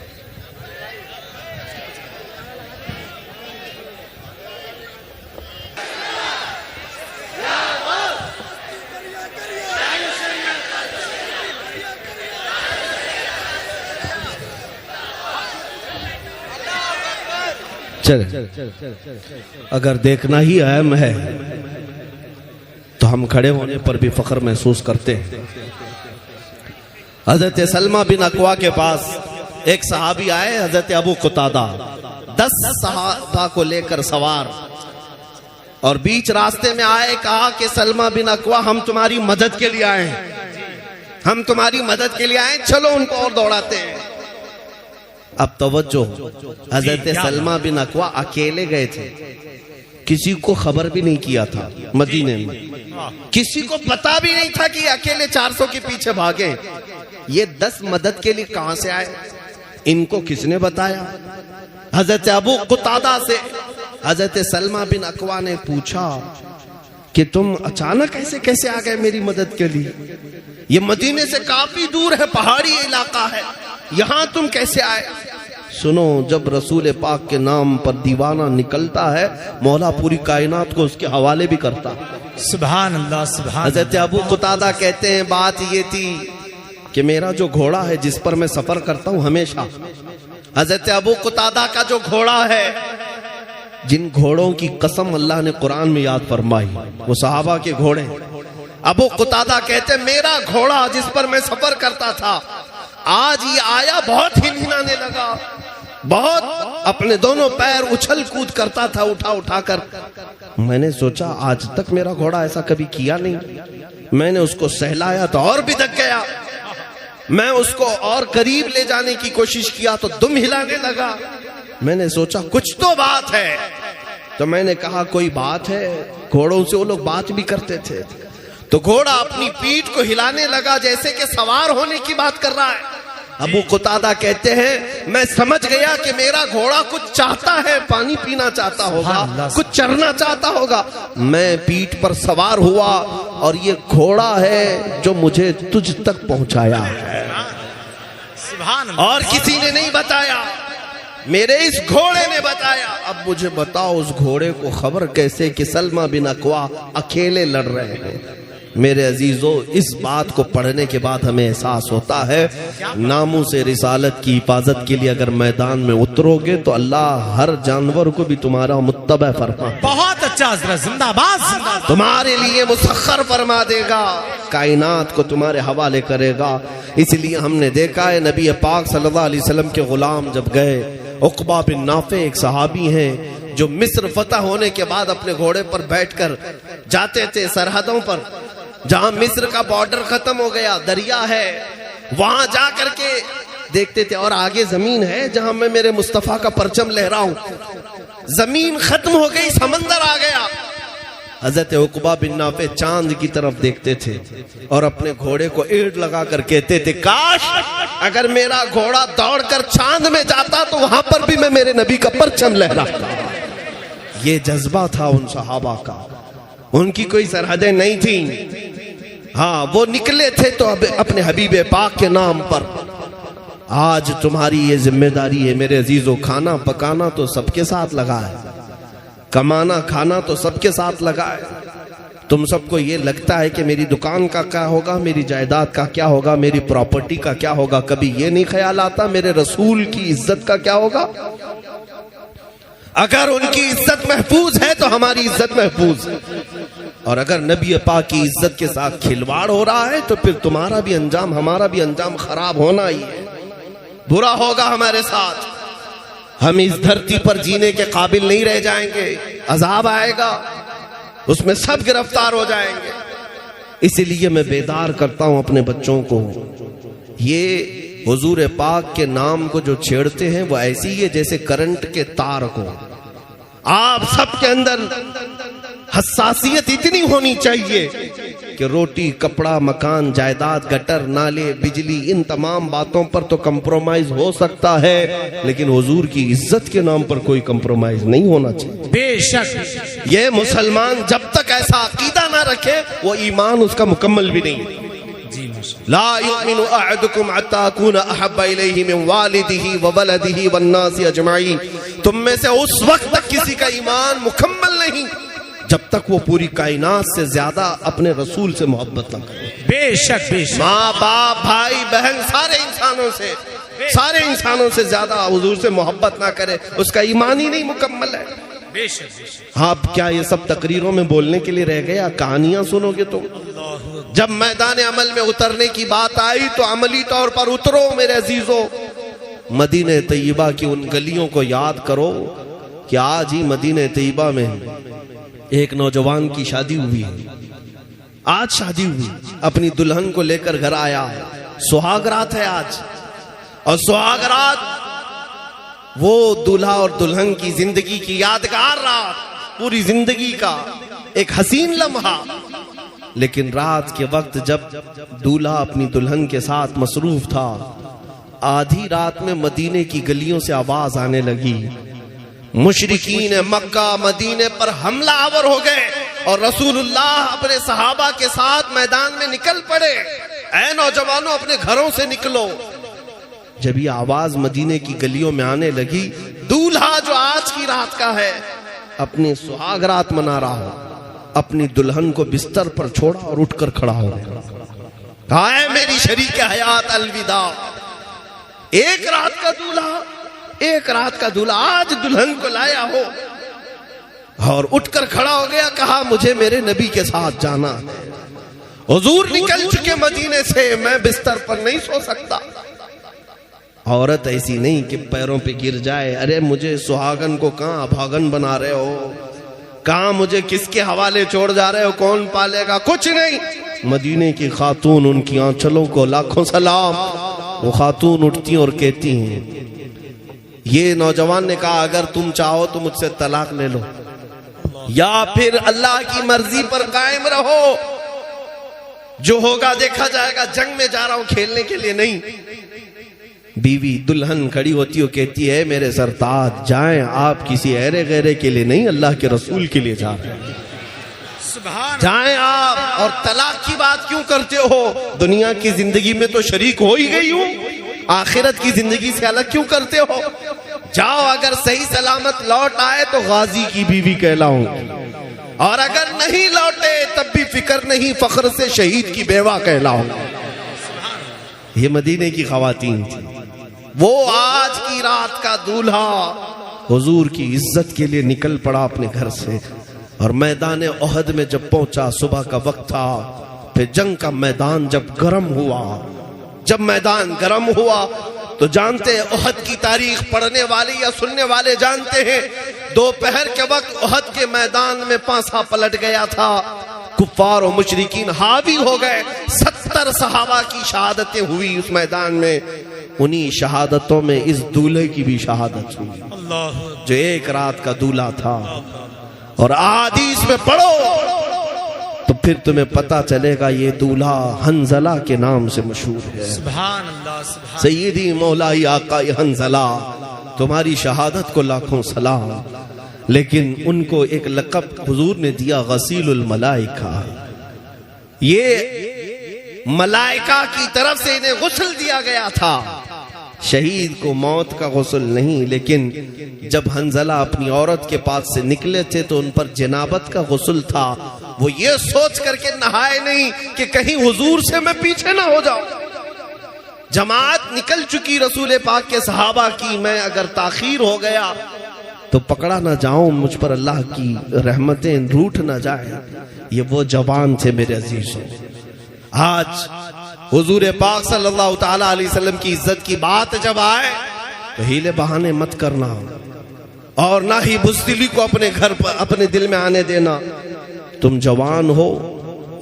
چلے اگر دیکھنا ہی اہم ہے تو ہم کھڑے ہونے پر بھی فخر محسوس کرتے ہیں. حضرت سلمہ بن اکوا کے پاس ایک صحابی آئے، حضرت ابو قتادہ 10 صحابہ کو لے کر سوار، اور بیچ راستے میں آئے. کہا کہ سلمہ بن اکوا ہم تمہاری مدد کے لیے آئے ہیں، ہم تمہاری مدد کے لیے آئے، چلو ان کو اور دوڑاتے ہیں. اب توجہ، حضرت سلمہ بن اکوا اکیلے گئے تھے، کسی کو خبر بھی نہیں کیا تھا مدینے میں، کسی کو پتا بھی نہیں تھا کہ اکیلے 400 کے پیچھے بھاگے. یہ 10 مدد کے لیے کہاں سے آئے؟ ان کو کس نے بتایا؟ حضرت ابو قتادہ سے حضرت سلمہ بن اکوا نے پوچھا کہ تم اچانک ایسے کیسے آ گئے میری مدد کے لیے؟ یہ مدینے سے کافی دور ہے، پہاڑی علاقہ ہے، یہاں تم کیسے آئے؟ سنو، جب رسول پاک کے نام پر دیوانہ نکلتا ہے مولا پوری کائنات کو اس کے حوالے بھی کرتا. سبحان اللہ سبحان. حضرت ابو قتادہ کہتے ہیں بات یہ تھی کہ میرا جو گھوڑا ہے جس پر میں سفر کرتا ہوں ہمیشہ، حضرت ابو قتادہ کا جو گھوڑا ہے، جن گھوڑوں کی قسم اللہ نے قرآن میں یاد فرمائی، وہ صحابہ کے گھوڑے، ابو قتادہ کہتے میرا گھوڑا جس پر میں سفر کرتا تھا آج یہ آیا بہت ہنہنانے لگا، بہت اپنے دونوں پیر اچھل کود کرتا تھا اٹھا اٹھا کر۔ میں نے سوچا آج تک میرا گھوڑا ایسا کبھی کیا نہیں۔ میں نے اس کو سہلایا تو اور بھی دک گیا، میں اس کو اور قریب لے جانے کی کوشش کیا تو دم ہلانے لگا۔ میں نے سوچا کچھ تو بات ہے، تو میں نے کہا کوئی بات ہے؟ گھوڑوں سے وہ لوگ بات بھی کرتے تھے۔ تو گھوڑا اپنی پیٹھ کو ہلانے لگا جیسے کہ سوار ہونے کی بات کر رہا ہے۔ ابو قتادہ کہتے ہیں میں سمجھ گیا کہ میرا گھوڑا کچھ چاہتا ہے، پانی پینا چاہتا ہوگا، کچھ چرنا چاہتا ہوگا۔ میں پیٹھ پر سوار ہوا اور یہ گھوڑا ہے جو مجھے تجھ تک پہنچایا ہے، اور کسی نے نہیں بتایا، میرے اس گھوڑے نے بتایا۔ اب مجھے بتاؤ اس گھوڑے کو خبر کیسے کہ سلمہ بن اکوا اکیلے لڑ رہے ہیں؟ میرے عزیزو، اس بات کو پڑھنے کے بعد ہمیں احساس ہوتا ہے ناموس رسالت کی حفاظت کے لیے اگر میدان میں اترو گے تو اللہ ہر جانور کو بھی تمہارا متبع فرما، بہت اچھا حضرت، زندہ باد، تمہارے لیے مسخر فرما دے گا، کائنات کو تمہارے حوالے کرے گا۔ اس لیے ہم نے دیکھا ہے نبی پاک صلی اللہ علیہ وسلم کے غلام جب گئے، عقبہ بن نافع ایک صحابی ہیں جو مصر فتح ہونے کے بعد اپنے گھوڑے پر بیٹھ کر جاتے تھے سرحدوں پر، جہاں مصر کا بارڈر ختم ہو گیا، دریا ہے، وہاں جا کر کے دیکھتے تھے، اور آگے زمین ہے جہاں میں میرے مصطفیٰ کا پرچم لہرا ہوں۔ زمین ختم ہو گئی، سمندر آ گیا۔ حضرت عقبہ بن نافع چاند کی طرف دیکھتے تھے اور اپنے گھوڑے کو ایڑ لگا کر کہتے تھے کاش اگر میرا گھوڑا دوڑ کر چاند میں جاتا تو وہاں پر بھی میں میرے نبی کا پرچم لہراتا۔ یہ جذبہ تھا ان صحابہ کا، ان کی کوئی سرحدیں نہیں تھیں، ہاں وہ نکلے تھے تو اپنے حبیب پاک کے نام پر۔ آج تمہاری یہ ذمہ داری ہے میرے عزیزو، کھانا پکانا تو سب کے ساتھ لگا ہے، کمانا کھانا تو سب کے ساتھ لگا ہے۔ تم سب کو یہ لگتا ہے کہ میری دکان کا کیا ہوگا، میری جائیداد کا کیا ہوگا، میری پراپرٹی کا کیا ہوگا، کبھی یہ نہیں خیال آتا میرے رسول کی عزت کا کیا ہوگا؟ اگر ان کی عزت محفوظ ہے تو ہماری عزت محفوظ ہے، اور اگر نبی پاک کی عزت کے ساتھ کھلواڑ ہو رہا ہے تو پھر تمہارا بھی انجام ہمارا بھی انجام خراب ہونا ہی ہے، برا ہوگا ہمارے ساتھ۔ ہم اس دھرتی پر جینے کے قابل نہیں رہ جائیں گے، عذاب آئے گا، اس میں سب گرفتار ہو جائیں گے۔ اسی لیے میں بیدار کرتا ہوں اپنے بچوں کو، یہ حضور پاک کے نام کو جو چھیڑتے ہیں وہ ایسی ہے جیسے کرنٹ کے تار کو۔ آپ سب کے اندر حساسیت اتنی ہونی چاہیے کہ روٹی، کپڑا، مکان، جائیداد، گٹر، نالے، بجلی، ان تمام باتوں پر تو کمپرومائز ہو سکتا ہے، لیکن حضور کی عزت کے نام پر کوئی کمپرومائز نہیں ہونا چاہیے۔ بے شک یہ مسلمان جب تک ایسا عقیدہ نہ رکھے وہ ایمان اس کا مکمل بھی نہیں۔ لا يؤمن احدكم حتى اكون احب اليه من والده وولده والناس اجمعين، تم میں سے اس وقت تک کسی کا ایمان مکمل نہیں جب تک وہ پوری کائنات سے زیادہ اپنے رسول سے محبت نہ کرے۔ بے شک بے شک، ماں باپ بھائی بہن سارے انسانوں سے زیادہ حضور سے محبت نہ کرے، اس کا ایمان ہی نہیں مکمل ہے۔ بے شک بے شک۔ ہاں کیا یہ سب تقریروں میں بولنے کے لیے رہ گیا؟ کہانیاں سنو گے تو؟ جب میدان عمل میں اترنے کی بات آئی تو عملی طور پر اترو میرے عزیزو۔ مدینہ طیبہ کی ان گلیوں کو یاد کرو کہ آج ہی مدینہ طیبہ میں ایک نوجوان کی شادی ہوئی، آج شادی ہوئی، اپنی دلہن کو لے کر گھر آیا، سہاگ رات ہے آج، اور سہاگ رات وہ دلہا اور دلہن کی زندگی کی یادگار رات، پوری زندگی کا ایک حسین لمحہ۔ لیکن رات کے وقت جب دولہا اپنی دلہن کے ساتھ مصروف تھا، آدھی رات میں مدینے کی گلیوں سے آواز آنے لگی، مشرکین مکہ مدینے پر حملہ آور ہو گئے، اور رسول اللہ اپنے صحابہ کے ساتھ میدان میں نکل پڑے، اے نوجوانوں اپنے گھروں سے نکلو۔ جب یہ آواز مدینے کی گلیوں میں آنے لگی، دولہا جو آج کی رات کا ہے اپنی سہاگ رات منا رہا ہو، اپنی دلہن کو بستر پر چھوڑا اور اٹھ کر کھڑا ہو گیا، کہا اے میری شریک حیات الوداع۔ ایک رات کا دولہا آج دلہن کو لایا ہو اور اٹھ کر کھڑا ہو گیا، کہا مجھے میرے نبی کے ساتھ جانا ہے، حضور نکل چکے مدینے سے، میں بستر پر نہیں سو سکتا۔ عورت ایسی نہیں کہ پیروں پہ گر جائے، ارے مجھے سہاگن کو کہاں بھاگن بنا رہے ہو، کہاں مجھے کس کے حوالے چھوڑ جا رہے ہو، کون پالے گا، کچھ نہیں۔ مدینے کی خاتون، ان کی آنچلوں کو لاکھوں سلام، وہ خاتون اٹھتی اور کہتی ہیں، یہ نوجوان نے کہا اگر تم چاہو تو مجھ سے طلاق لے لو، یا پھر اللہ کی مرضی پر قائم رہو، جو ہوگا دیکھا جائے گا، جنگ میں جا رہا ہوں کھیلنے کے لیے نہیں۔ بیوی دلہن کھڑی ہوتی اور کہتی ہے میرے سرتاج جائیں، آپ کسی ایرے غیرے کے لیے نہیں، اللہ کے رسول کے لیے جا رہے ہیں، جائیں آپ۔ اور طلاق کی بات کیوں کرتے ہو، دنیا کی زندگی میں تو شریک ہو ہی گئی ہوں، آخرت کی زندگی سے الگ کیوں کرتے ہو، جاؤ، اگر صحیح سلامت لوٹ آئے تو غازی کی بیوی کہلاؤں، اور اگر نہیں لوٹے تب بھی فکر نہیں، فخر سے شہید کی بیوہ کہلاؤں۔ یہ مدینے کی خواتین تھی، وہ آج کی رات کا دولہا حضور کی عزت کے لیے نکل پڑا اپنے گھر سے، اور میدان احد میں جب پہنچا، صبح کا وقت تھا، پھر جنگ کا میدان جب گرم ہوا، جب میدان گرم ہوا تو جانتے ہیں احد کی تاریخ پڑھنے والے یا سننے والے جانتے ہیں، دوپہر کے وقت احد کے میدان میں پانسا پلٹ گیا تھا، کفار و مشرکین حاوی ہو گئے، 70 صحابہ کی شہادتیں ہوئی اس میدان میں، انہی شہادتوں میں اس دولہے کی بھی شہادت ہوئی جو ایک رات کا دولہا تھا۔ اور احادیث میں پڑھو تو پھر تمہیں پتا چلے گا یہ دولہا حنظلہ کے نام سے مشہور ہے۔ سبحان اللہ، سبحان سیدی مولائی آقائی حنظلہ، تمہاری شہادت کو لاکھوں سلام، لیکن ان کو ایک لقب حضور نے دیا غسیل الملائکہ، یہ ملائکہ کی طرف سے انہیں غسل دیا گیا تھا۔ شہید کو موت کا غسل نہیں، لیکن جب حنظلہ اپنی عورت کے پاس سے نکلے تھے تو ان پر جنابت کا غسل تھا، وہ یہ سوچ کر کے نہائے نہیں کہ کہیں حضور سے میں پیچھے نہ ہو جاؤں۔ جماعت نکل چکی رسول پاک کے صحابہ کی، میں اگر تاخیر ہو گیا تو پکڑا نہ جاؤں، مجھ پر اللہ کی رحمتیں روٹھ نہ جائیں۔ یہ وہ جوان تھے میرے عزیزوں۔ آج حضور پاک صلی اللہ تعالی علیہ وسلم کی عزت کی بات جب آئے تو ہیلے بہانے مت کرنا، اور نہ ہی بزدلی کو اپنے گھر پر اپنے دل میں آنے دینا۔ تم جوان ہو،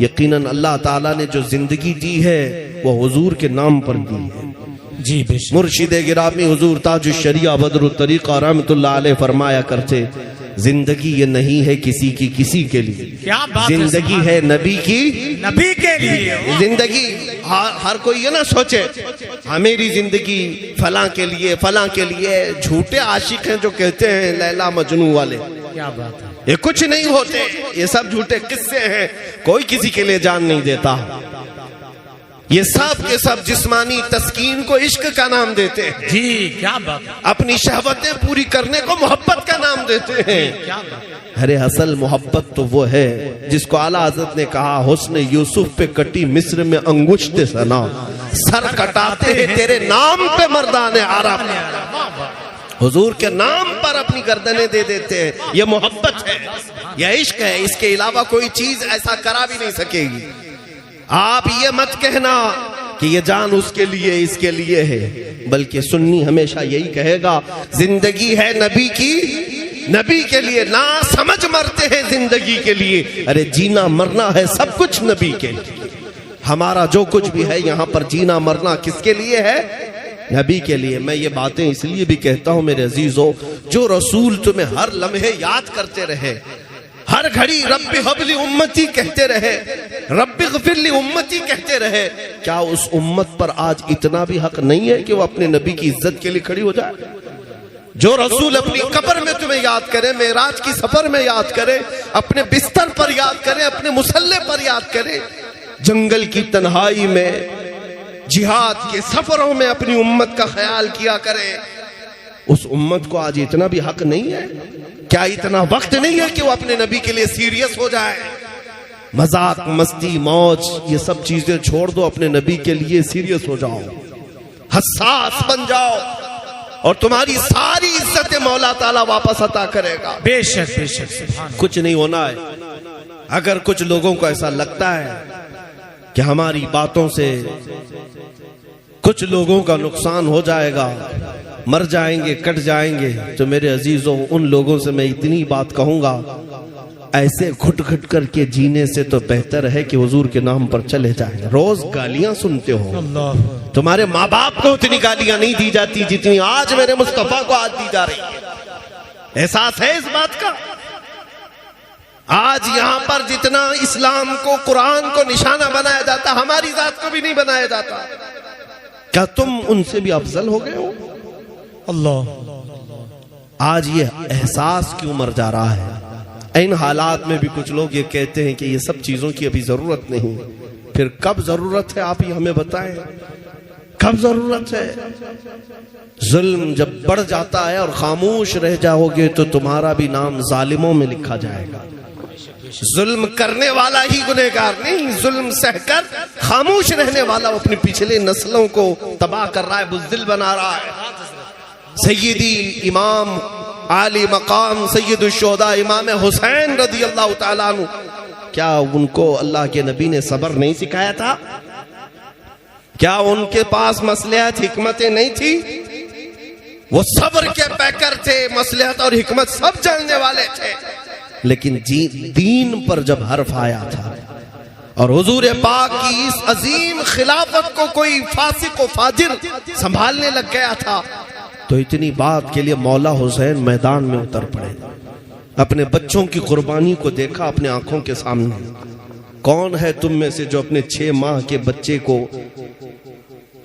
یقیناً اللہ تعالیٰ نے جو زندگی دی ہے وہ حضور کے نام پر دی ہے۔ جی بے شک۔ مرشد گرامی حضور تاج الشریعہ بدر الطریقہ رحمت اللہ علیہ فرمایا کرتے، زندگی یہ نہیں ہے کسی کی کسی کے لیے، کیا بات ہے، زندگی ہے نبی کی نبی کے لیے۔ زندگی ہر کوئی یہ نہ سوچے میری زندگی فلاں کے لیے فلاں کے لیے۔ جھوٹے عاشق ہیں جو کہتے ہیں لیلا مجنوں والے، کیا بات ہے، یہ کچھ نہیں ہوتے، یہ سب جھوٹے قصے ہیں، کوئی کسی کے لیے جان نہیں دیتا۔ یہ سب کے سب جسمانی تسکین کو عشق کا نام دیتے ہیں، جی کیا بات ہے، اپنی شہوتیں پوری کرنے کو محبت کا نام دیتے ہیں۔ کیا بات ہے، ارے اصل محبت تو وہ ہے جس کو اعلیٰ حضرت نے کہا، حسن یوسف پہ کٹی مصر میں انگشت ثنا، سر کٹاتے ہیں تیرے نام پہ مردان عرب، حضور کے نام پر اپنی گردنیں دے دیتے ہیں۔ یہ محبت ہے، یہ عشق ہے، اس کے علاوہ کوئی چیز ایسا کرا بھی نہیں سکے گی۔ آپ یہ مت کہنا کہ یہ جان اس کے لیے اس کے لیے ہے، بلکہ سنی ہمیشہ یہی کہے گا زندگی ہے نبی کی، نبی کے لیے، نہ سمجھ مرتے ہیں زندگی کے لیے، ارے جینا مرنا ہے سب کچھ نبی کے لیے۔ ہمارا جو کچھ بھی ہے یہاں پر جینا مرنا کس کے لیے ہے؟ نبی کے لیے۔ میں یہ باتیں اس لیے بھی کہتا ہوں میرے عزیزو، جو رسول تمہیں ہر لمحے یاد کرتے رہے، ہر گھڑی رب حب لی امتی کہتے رہے، رب اغفر لی امتی کہتے رہے، کیا اس امت پر آج اتنا بھی حق نہیں ہے کہ وہ اپنے نبی کی عزت کے لیے کھڑی ہو جائے؟ جو رسول اپنی قبر میں تمہیں یاد کرے، معراج کی سفر میں یاد کرے، اپنے بستر پر یاد کرے، اپنے مصلے پر یاد کرے، جنگل کی تنہائی میں، جہاد کے سفروں میں اپنی امت کا خیال کیا کرے، اس امت کو آج اتنا بھی حق نہیں ہے؟ کیا اتنا وقت نہیں ہے کہ وہ اپنے نبی کے لیے سیریس ہو جائے؟ مذاق مستی موج یہ سب چیزیں چھوڑ دو، اپنے نبی کے لیے سیریس ہو جاؤ، حساس بن جاؤ، اور تمہاری ساری عزت مولا تعالیٰ واپس عطا کرے گا۔ بے شک بے شک، سبحان کچھ نہیں ہونا ہے۔ اگر کچھ لوگوں کو ایسا لگتا ہے کہ ہماری باتوں سے کچھ لوگوں کا نقصان ہو جائے گا، مر جائیں گے، کٹ جائیں گے، تو میرے عزیزوں ان لوگوں سے میں اتنی بات کہوں گا، ایسے گھٹ گھٹ کر کے جینے سے تو بہتر ہے کہ حضور کے نام پر چلے جائیں۔ روز گالیاں سنتے ہو، تمہارے ماں باپ کو اتنی گالیاں نہیں دی جاتی جتنی آج میرے مصطفیٰ کو آج دی جا رہی ہے۔ احساس ہے اس بات کا؟ آج یہاں پر جتنا اسلام کو، قرآن کو نشانہ بنایا جاتا، ہماری ذات کو بھی نہیں بنایا جاتا۔ کیا تم ان سے بھی افضل ہو گئے ہو؟ اللہ، آج یہ احساس کیوں مر جا رہا ہے؟ ان حالات میں بھی کچھ لوگ یہ کہتے ہیں کہ یہ سب چیزوں کی ابھی ضرورت نہیں، پھر کب ضرورت ہے آپ ہی ہمیں بتائیں، کب ضرورت ہے؟ ظلم جب بڑھ جاتا ہے اور خاموش رہ جاؤ گے تو تمہارا بھی نام ظالموں میں لکھا جائے گا۔ ظلم کرنے والا ہی گنہگار نہیں، ظلم سہ کر خاموش رہنے والا اپنی پچھلے نسلوں کو تباہ کر رہا ہے، بزدل بنا رہا ہے۔ سیدی امام عالی مقام سید الشہداء امام حسین رضی اللہ تعالیٰ عنہ، کیا ان کو اللہ کے نبی نے صبر نہیں سکھایا تھا؟ کیا ان کے پاس مصلحت حکمتیں نہیں تھی؟ وہ صبر کے پیکر تھے، مصلحت اور حکمت سب جاننے والے تھے، لیکن دین پر جب حرف آیا تھا اور حضور پاک کی اس عظیم خلافت کو کوئی فاسق و فاجر سنبھالنے لگ گیا تھا، تو اتنی بات کے لیے مولا حسین میدان میں اتر پڑے، اپنے بچوں کی قربانی کو دیکھا اپنے آنکھوں کے سامنے۔ کون ہے تم میں سے جو اپنے 6 ماہ کے بچے کو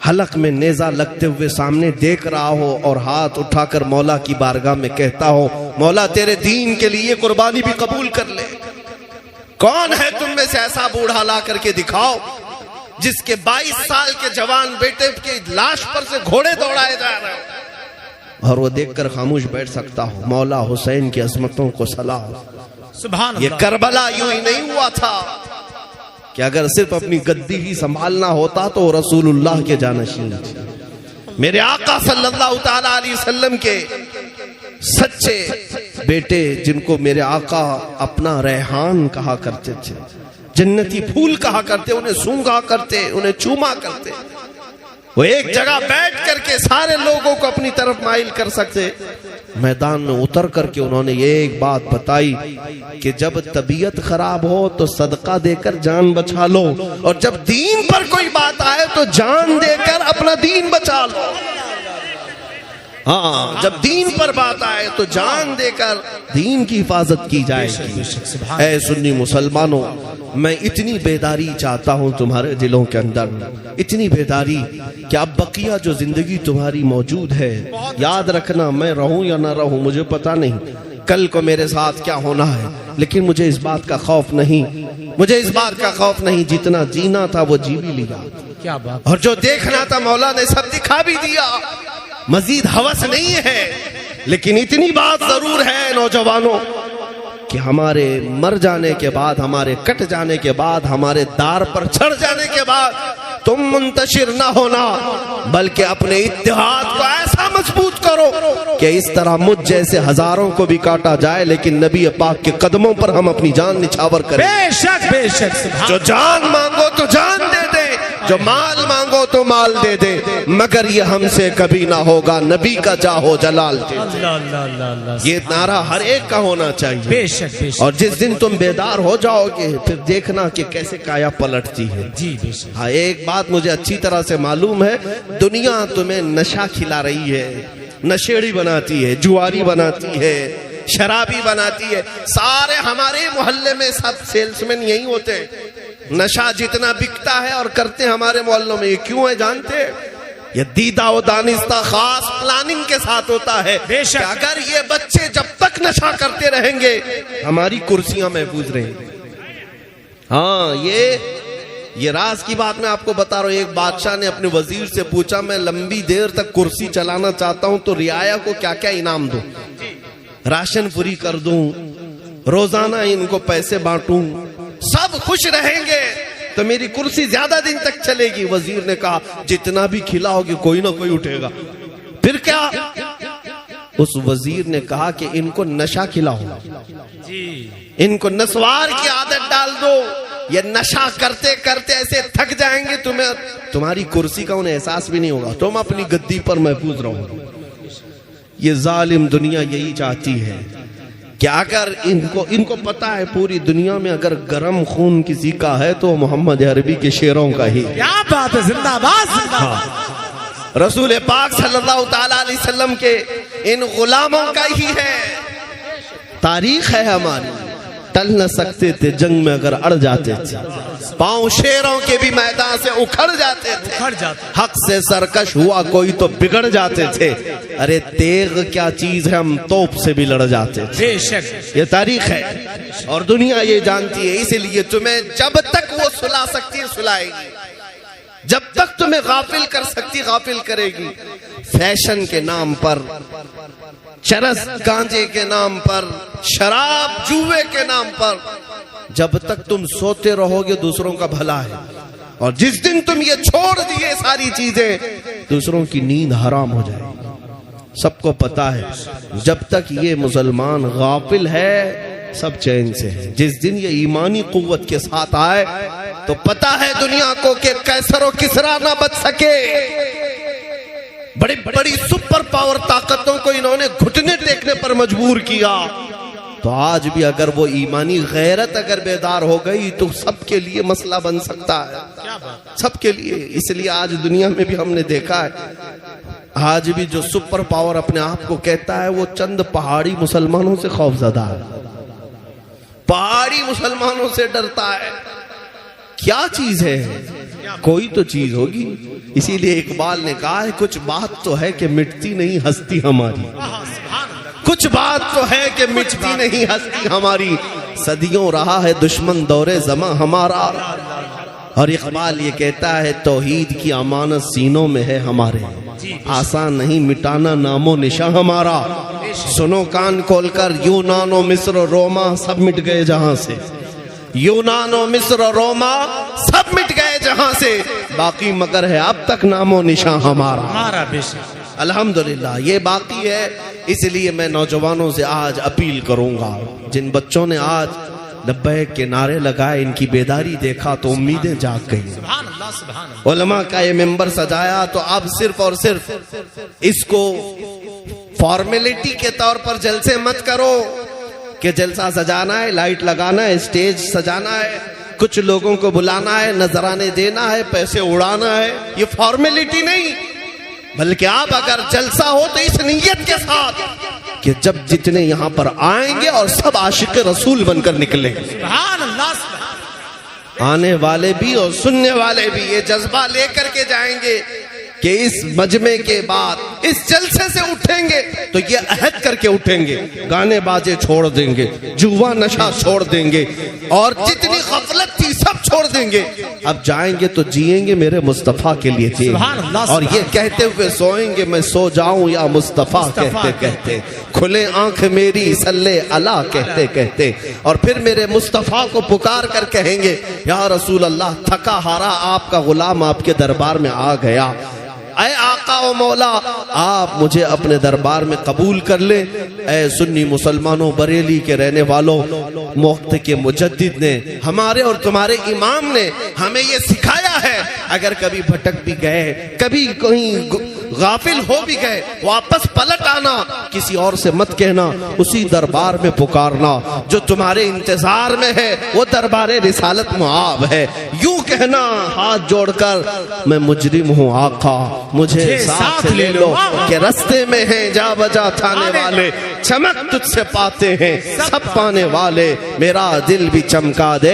حلق میں نیزہ لگتے ہوئے سامنے دیکھ رہا ہو اور ہاتھ اٹھا کر مولا کی بارگاہ میں کہتا ہو مولا تیرے دین کے لیے قربانی بھی قبول کر لے؟ کون ہے تم میں سے ایسا بوڑھا لا کر کے دکھاؤ جس کے 22 سال کے جوان بیٹے کی لاش پر سے گھوڑے دوڑائے جا رہے ہیں اور وہ دیکھ کر خاموش بیٹھ سکتا ہو؟ مولا حسین کی عظمتوں کو سلام۔ سبحان یہ اللہ۔ کربلا یوں ہی نہیں ہوا تھا کہ اگر صرف اپنی گدی ہی سنبھالنا ہوتا تو رسول اللہ کے جانشین تھے، میرے آقا صلی اللہ تعالی علیہ وسلم کے سچے بیٹے جن کو میرے آقا اپنا ریحان کہا کرتے تھے، جنتی پھول کہا کرتے، انہیں سونگا کرتے، انہیں چوما کرتے، وہ ایک جگہ بیٹھ کر کے سارے لوگوں کو اپنی طرف مائل کر سکتے، میدان میں اتر کر کے انہوں نے یہ ایک بات بتائی کہ جب طبیعت خراب ہو تو صدقہ دے کر جان بچا لو، اور جب دین پر کوئی بات آئے تو جان دے کر اپنا دین بچا لو۔ ہاں، جب دین پر بات آئے تو جان دے کر دین کی حفاظت کی جائے گی۔ اے سنی مسلمانوں، میں اتنی بیداری چاہتا ہوں تمہارے دلوں کے اندر، اتنی بیداری کہ اب بقیہ جو زندگی تمہاری موجود ہے، یاد رکھنا میں رہوں یا نہ رہوں مجھے پتا نہیں، کل کو میرے ساتھ کیا ہونا ہے، لیکن مجھے اس بات کا خوف نہیں، مجھے اس بات کا خوف نہیں، جتنا جینا تھا وہ جی بھی لیا، کیا بات، اور جو دیکھنا تھا مولا نے سب دکھا بھی دیا۔ مزید ہوس نہیں ہے، لیکن اتنی بات ضرور ہے نوجوانوں کہ ہمارے مر جانے کے بعد، ہمارے کٹ جانے کے بعد، ہمارے دار پر چڑھ جانے کے بعد تم منتشر نہ ہونا، بلکہ اپنے اتحاد کو ایسا مضبوط کرو کہ اس طرح مجھ جیسے ہزاروں کو بھی کاٹا جائے لیکن نبی پاک کے قدموں پر ہم اپنی جان نچھاور کریں۔ بے شک بے شک، سبحان جو جان مانگو تو جان دے دے، جو مال مانگو تو مال دے دے، مگر یہ ہم سے کبھی نہ ہوگا نبی کا جاہو جلال دے دے۔ اللہ اللہ اللہ اللہ، یہ نعرہ ہر ایک کا ہونا چاہیے۔ بے شک بے شک، اور جس دن تم بیدار ہو جاؤ گے پھر دیکھنا کہ کیسے کایا پلٹتی ہے۔ جی بے شک، ہاں، ایک بات مجھے اچھی طرح سے معلوم ہے، دنیا تمہیں نشہ کھلا رہی ہے، نشیڑی بناتی ہے، جواری بناتی ہے، شرابی بناتی ہے۔ سارے ہمارے محلے میں سب سیلسمین یہی ہوتے ہیں۔ نشہ جتنا بکتا ہے اور کرتے ہیں ہمارے محلوں میں، یہ کیوں ہے جانتے ہیں؟ یہ دیدہ و دانستہ خاص پلاننگ کے ساتھ ہوتا ہے بے شک، کہ اگر یہ بچے جب تک نشہ کرتے رہیں گے ہماری کرسیاں محفوظ رہیں گی۔ ہاں، یہ راز کی بات میں آپ کو بتا رہا ہوں۔ ایک بادشاہ نے اپنے وزیر سے پوچھا میں لمبی دیر تک کرسی چلانا چاہتا ہوں تو رعایا کو کیا کیا انعام دوں، راشن فری کر دوں، روزانہ ان کو پیسے بانٹوں، سب خوش رہیں گے تو میری کرسی زیادہ دن تک چلے گی۔ وزیر نے کہا جتنا بھی کھلاؤ گے کوئی نہ کوئی اٹھے گا۔ پھر کیا؟ اس وزیر نے کہا کہ ان کو نشہ کھلاؤ، ان کو نسوار کی عادت ڈال دو، یہ نشہ کرتے کرتے ایسے تھک جائیں گے تمہاری کرسی کا انہیں احساس بھی نہیں ہوگا، تم اپنی گدی پر محفوظ رہو گے۔ یہ ظالم دنیا یہی چاہتی ہے کہ اگر ان کو پتا ہے پوری دنیا میں اگر گرم خون کسی کا ہے تو محمد عربی کے شعروں کا ہی۔ کیا بات ہے، زندہ باد زندہ باد۔ رسول پاک صلی اللہ تعالی علیہ وسلم کے ان غلاموں کا ہی ہے۔ تاریخ ہے ہماری، ٹل نہ سکتے تھے جنگ میں اگر اڑ جاتے تھے، پاؤں شیروں کے بھی میدان سے اکھڑ جاتے تھے، حق سے سرکش ہوا کوئی تو بگڑ جاتے تھے، ارے تیغ کیا چیز ہے ہم توپ سے بھی لڑ جاتے تھے۔ بے شک یہ تاریخ ہے اور دنیا یہ جانتی ہے، اس لیے تمہیں جب تک وہ سلا سکتی ہے سلائے گی، جب تک تمہیں غافل کر سکتی غافل کرے گی۔ فیشن کے نام پر، چرس گانجے کے نام پر، شراب جوے کے نام پر جب تک تم سوتے رہو گے دوسروں کا بھلا ہے، اور جس دن تم یہ چھوڑ دیے ساری چیزیں دوسروں کی نیند حرام ہو جائے گی۔ سب کو پتا ہے جب تک یہ مسلمان غافل ہے سب چین سے ہے، جس دن یہ ایمانی قوت کے ساتھ آئے تو پتا ہے دنیا کو کہ قیصر و کسریٰ نہ بچ سکے۔ بڑی بڑی سپر پاور طاقتوں کو انہوں نے گھٹنے ٹیکنے پر مجبور کیا، تو آج بھی اگر وہ ایمانی غیرت اگر بیدار ہو گئی تو سب کے لیے مسئلہ بن سکتا ہے، سب کے لیے۔ اس لیے آج دنیا میں بھی ہم نے دیکھا ہے، آج بھی جو سپر پاور اپنے آپ کو کہتا ہے وہ چند پہاڑی مسلمانوں سے خوف زدہ ہے، پہاڑی مسلمانوں سے ڈرتا ہے۔ کیا چیز ہے؟ کوئی تو چیز ہوگی۔ اسی لیے اقبال نے کہا ہے کچھ بات تو ہے کہ مٹتی نہیں ہستی ہماری، کچھ بات تو ہے کہ مٹتی نہیں ہستی ہماری، صدیوں رہا ہے دشمن دور زماں ہمارا، اور اقبال یہ کہتا ہے توحید کی امانت سینوں میں ہے ہمارے، آسان نہیں مٹانا نام و نشاں ہمارا۔ سنو کان کھول کر یونان و مصر و روما سب مٹ گئے جہاں سے، یونان و مصر و روما سب مٹ گئے جہاں سے، باقی مگر ہے اب تک نام و نشاں ہمارا۔ الحمدللہ یہ باقی ہے۔ اس لیے میں نوجوانوں سے آج اپیل کروں گا، جن بچوں نے آج لبیک کے نعرے لگائے ان کی بیداری دیکھا تو امیدیں جاگ گئی۔ علماء کا یہ ممبر سجایا تو اب صرف اور صرف اس کو فارمیلٹی کے طور پر جلسے مت کرو کہ جلسہ سجانا ہے، لائٹ لگانا ہے، اسٹیج سجانا ہے، کچھ لوگوں کو بلانا ہے، نذرانے دینا ہے، پیسے اڑانا ہے، یہ فارمیلٹی نہیں، بلکہ آپ اگر جلسہ ہو تو اس نیت کے ساتھ کہ جب جتنے یہاں پر آئیں گے اور سب عاشق رسول بن کر نکلیں گے، سبحان اللہ، آنے والے بھی اور سننے والے بھی یہ جذبہ لے کر کے جائیں گے کہ اس مجمع کے بعد اس جلسے سے اٹھیں گے تو یہ عہد کر کے اٹھیں گے، گانے باجے چھوڑ دیں گے، جوا نشہ چھوڑ دیں گے، اور جتنی غفلت تھی سب چھوڑ دیں گے، اب جائیں گے تو جئیں گے میرے مصطفیٰ کے لیے جئیں گے، اور یہ کہتے ہوئے سوئیں گے میں سو جاؤں یا مصطفیٰ کہتے کہتے، کھلے آنکھ میری صلی اللہ کہتے کہتے، اور پھر میرے مصطفیٰ کو پکار کر کہیں گے یا رسول اللہ تھکا ہارا آپ کا غلام آپ کے دربار میں آ گیا، اے آقا و مولا آپ مجھے اپنے دربار میں قبول کر لیں۔ اے سنی مسلمانوں، بریلی کے رہنے والوں، وقت کے مجدد نے، ہمارے اور تمہارے امام نے ہمیں یہ سکھایا ہے، اگر کبھی بھٹک بھی گئے، کبھی کہیں غافل ہو بھی گئے، واپس پلٹ آنا، کسی اور سے مت کہنا، اسی دربار میں پکارنا جو تمہارے انتظار میں ہے، وہ دربار رسالت معاب ہے، یوں کہنا ہاتھ جوڑ کر میں مجرم ہوں آقا مجھے ساتھ لے لو، کہ رستے میں ہیں جا بجا تھانے والے، چمک تجھ سے پاتے ہیں سب پانے والے، میرا دل بھی چمکا دے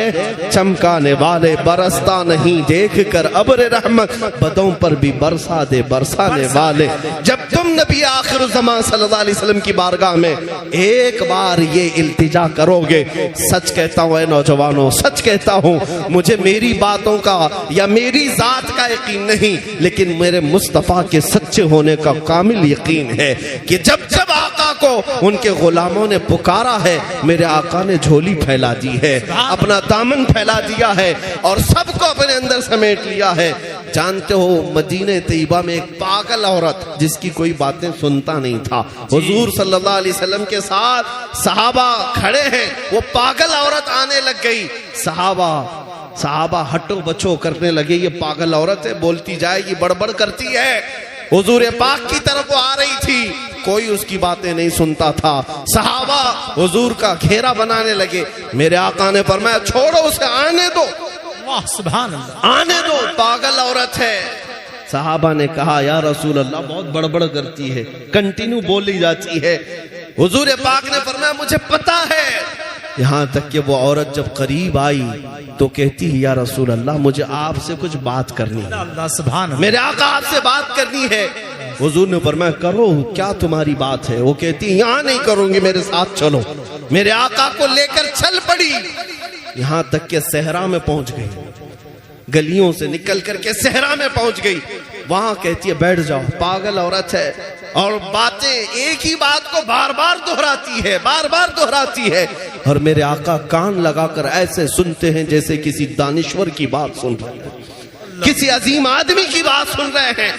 چمکانے والے، برستا نہیں دیکھ کر ابر رحمت، بدوں پر بھی برسا دے برسانے والے۔ جب تم نبی آخر الزمان صلی اللہ علیہ وسلم کی بارگاہ میں ایک بار یہ التجا کرو گے، سچ کہتا ہوں اے نوجوانوں، سچ کہتا ہوں، مجھے میری باتوں کا یا میری ذات کا یقین نہیں، لیکن میرے مصطفیٰ کے سچے ہونے کا کامل یقین ہے کہ جب جب آقا کو ان کے غلاموں نے پکارا ہے، میرے آقا نے جھولی پھیلا دی ہے، اپنا دامن پھیلا دیا ہے اور سب کو اپنے اندر سمیٹ لیا ہے۔ جانتے ہو مدینہ طیبہ میں ایک پاگل عورت جس کی کوئی باتیں سنتا نہیں تھا، حضور صلی اللہ علیہ وسلم کے ساتھ صحابہ کھڑے ہیں، وہ پاگل عورت آنے لگ گئی، صحابہ صحابہ ہٹو بچو کرنے لگے، یہ پاگل عورت ہے، بولتی جائے گی، بڑبڑ کرتی ہے۔ حضور پاک کی طرف وہ آ رہی تھی، کوئی اس کی باتیں نہیں سنتا تھا۔ صحابہ حضور کا گھیرا بنانے لگے، میرے آقا نے فرمایا چھوڑو اسے، آنے دو، اللہ سبحان اللہ، آنے دو، پاگل عورت ہے۔ صحابہ نے کہا یا رسول اللہ بہت بڑبڑ کرتی ہے، کنٹینیو بولی جاتی ہے۔ حضور پاک نے فرمایا مجھے پتا ہے۔ یہاں تک کہ وہ عورت جب قریب آئی تو کہتی ہے یا رسول اللہ مجھے آپ سے کچھ بات کرنی ہے، اللہ سبحان اللہ، میرے آقا آپ سے بات کرنی ہے۔ حضور نے فرمایا کرو، کیا تمہاری بات ہے؟ وہ کہتی یہاں نہیں کروں گی، میرے ساتھ چلو۔ میرے آقا کو لے کر چل پڑی، یہاں تک کہ صحرا میں پہنچ گئی، گلیوں سے نکل کر کے صحرا میں پہنچ گئی۔ وہاں کہتی ہے بیٹھ جاؤ، پاگل عورت ہے اور باتیں ایک ہی بات کو بار بار دہراتی ہے، بار بار دہراتی ہے، اور میرے آقا کان لگا کر ایسے سنتے ہیں جیسے کسی دانشور کی بات سن رہے ہیں، کسی عظیم آدمی کی بات سن رہے ہیں۔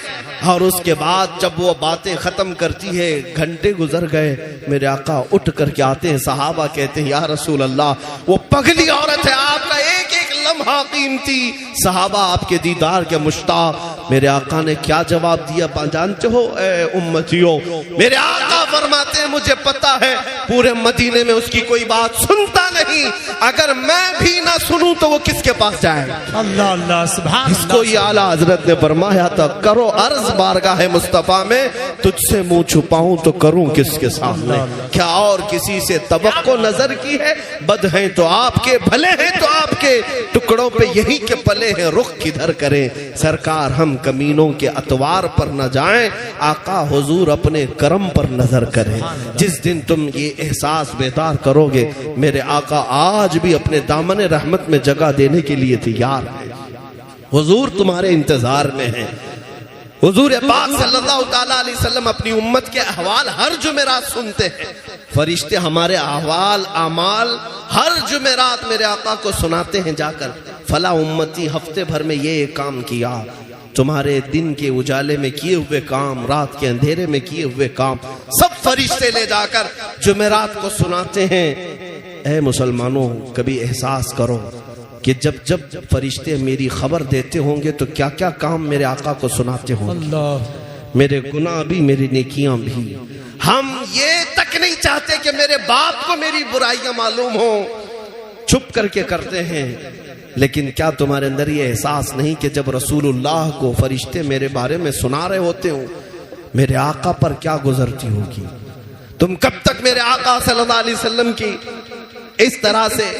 اور اس کے بعد جب وہ باتیں ختم کرتی ہے، گھنٹے گزر گئے، میرے آقا اٹھ کر کے آتے ہیں، صحابہ کہتے ہیں یا رسول اللہ وہ پگلی عورت ہے، آپ کا ایک ایک لمحہ قیمتی، صحابہ آپ کے دیدار کے مشتاق۔ میرے آقا نے کیا جواب دیا جانتے ہو اے امتیوں؟ میرے آقا فرماتے ہیں مجھے پتا ہے پورے مدینے میں اس کی کوئی بات سنتا نہیں، اگر میں بھی نہ سنوں تو وہ کس کے پاس جائے گا؟ اللہ اللہ سبحان اس کو یہ اعلیٰ حضرت نے فرمایا تھا کرو عرض بارگاہ مصطفیٰ میں، تجھ سے منہ چھپاؤں تو کروں کس کے سامنے؟ کیا اور کسی سے توقع نظر کی ہے؟ بد ہیں تو آپ کے، بھلے ہیں تو آپ کے، ٹکڑوں پہ یہی کے پلے ہیں، رخ کدھر کریں؟ سرکار ہم کمینوں کے اتوار پر نہ جائیں، آقا حضور اپنے کرم پر نظر کریں۔ جس دن تم یہ احساس بیدار کرو گے میرے آقا آج بھی اپنے دامن رحمت میں جگہ دینے کے لیے تیار ہے، حضور تمہارے انتظار میں ہیں۔ حضور پاک صلی اللہ تعالیٰ علیہ وسلم اپنی امت کے احوال ہر جمعرات سنتے ہیں، فرشتے ہمارے احوال اعمال ہر جمعرات میرے آقا کو سناتے ہیں جا کر، فلاں امتی ہفتے بھر میں یہ کام کیا، تمہارے دن کے اجالے میں کیے ہوئے کام، رات کے اندھیرے میں کیے ہوئے کام، سب فرشتے لے جا کر جمعرات کو سناتے ہیں۔ اے مسلمانوں کبھی احساس کرو کہ جب جب فرشتے میری خبر دیتے ہوں گے تو کیا کیا کام میرے آقا کو سناتے ہوں گے، میرے گناہ بھی میری نیکیاں بھی۔ ہم یہ تک نہیں چاہتے کہ میرے باپ کو میری برائیاں معلوم ہوں، چھپ کر کے کرتے ہیں، لیکن کیا تمہارے اندر یہ احساس نہیں کہ جب رسول اللہ کو فرشتے میرے بارے میں سنا رہے ہوتے ہوں میرے آقا پر کیا گزرتی ہوگی؟ تم کب تک میرے آقا صلی اللہ علیہ وسلم کی اس طرح سے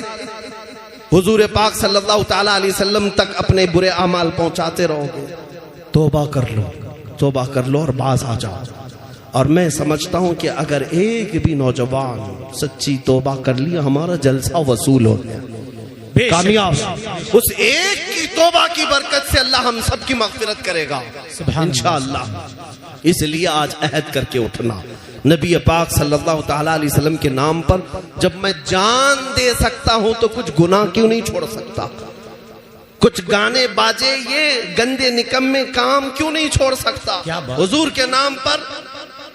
حضور پاک صلی اللہ تعالیٰ علیہ وسلم تک اپنے برے اعمال پہنچاتے رہو گے؟ توبہ کر لو، توبہ کر لو اور باز آ جاؤ۔ اور میں سمجھتا ہوں کہ اگر ایک بھی نوجوان سچی توبہ کر لیا ہمارا جلسہ وصول ہو گیا، کامیاب۔ اس ایک کی توبہ کی برکت سے اللہ ہم سب کی مغفرت کرے گا انشاءاللہ۔ اس لیے آج عہد کر کے اٹھنا، نبی پاک صلی اللہ تعالیٰ علیہ وسلم کے نام پر جب میں جان دے سکتا ہوں تو کچھ گناہ کیوں نہیں چھوڑ سکتا؟ کچھ گانے باجے یہ گندے نکمے کام کیوں نہیں چھوڑ سکتا؟ حضور کے نام پر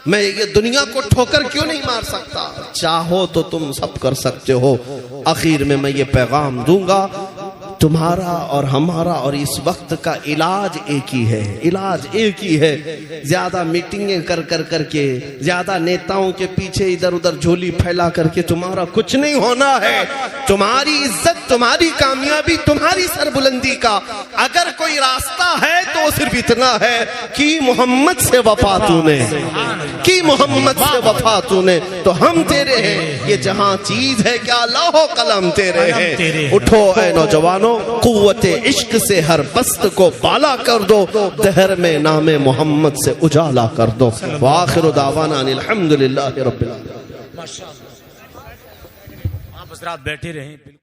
میں یہ دنیا کو ٹھوکر کیوں نہیں مار سکتا؟ چاہو تو تم سب کر سکتے ہو۔ آخر میں میں یہ پیغام دوں گا، تمہارا اور ہمارا اور اس وقت کا علاج ایک ہی ہے، علاج ایک ہی ہے۔ زیادہ میٹنگیں کر کے، زیادہ نیتاؤں کے پیچھے ادھر ادھر جھولی پھیلا کر کے تمہارا کچھ نہیں ہونا ہے۔ تمہاری عزت، تمہاری کامیابی، تمہاری سربلندی کا اگر کوئی راستہ ہے تو وہ صرف اتنا ہے کہ محمد سے وفا تو نے، کہ محمد سے وفا تو نے، تو ہم تیرے ہیں۔ یہ جہاں چیز ہے کیا لوح و قلم تیرے ہیں۔ اٹھو اے نوجوانوں، قوت عشق سے ہر بست کو بالا کر دو، دہر میں نام محمد سے اجالا کر دو۔ وآخر دعوانا الحمدللہ رب العالمین۔ آپ حضرات بیٹھے رہیں۔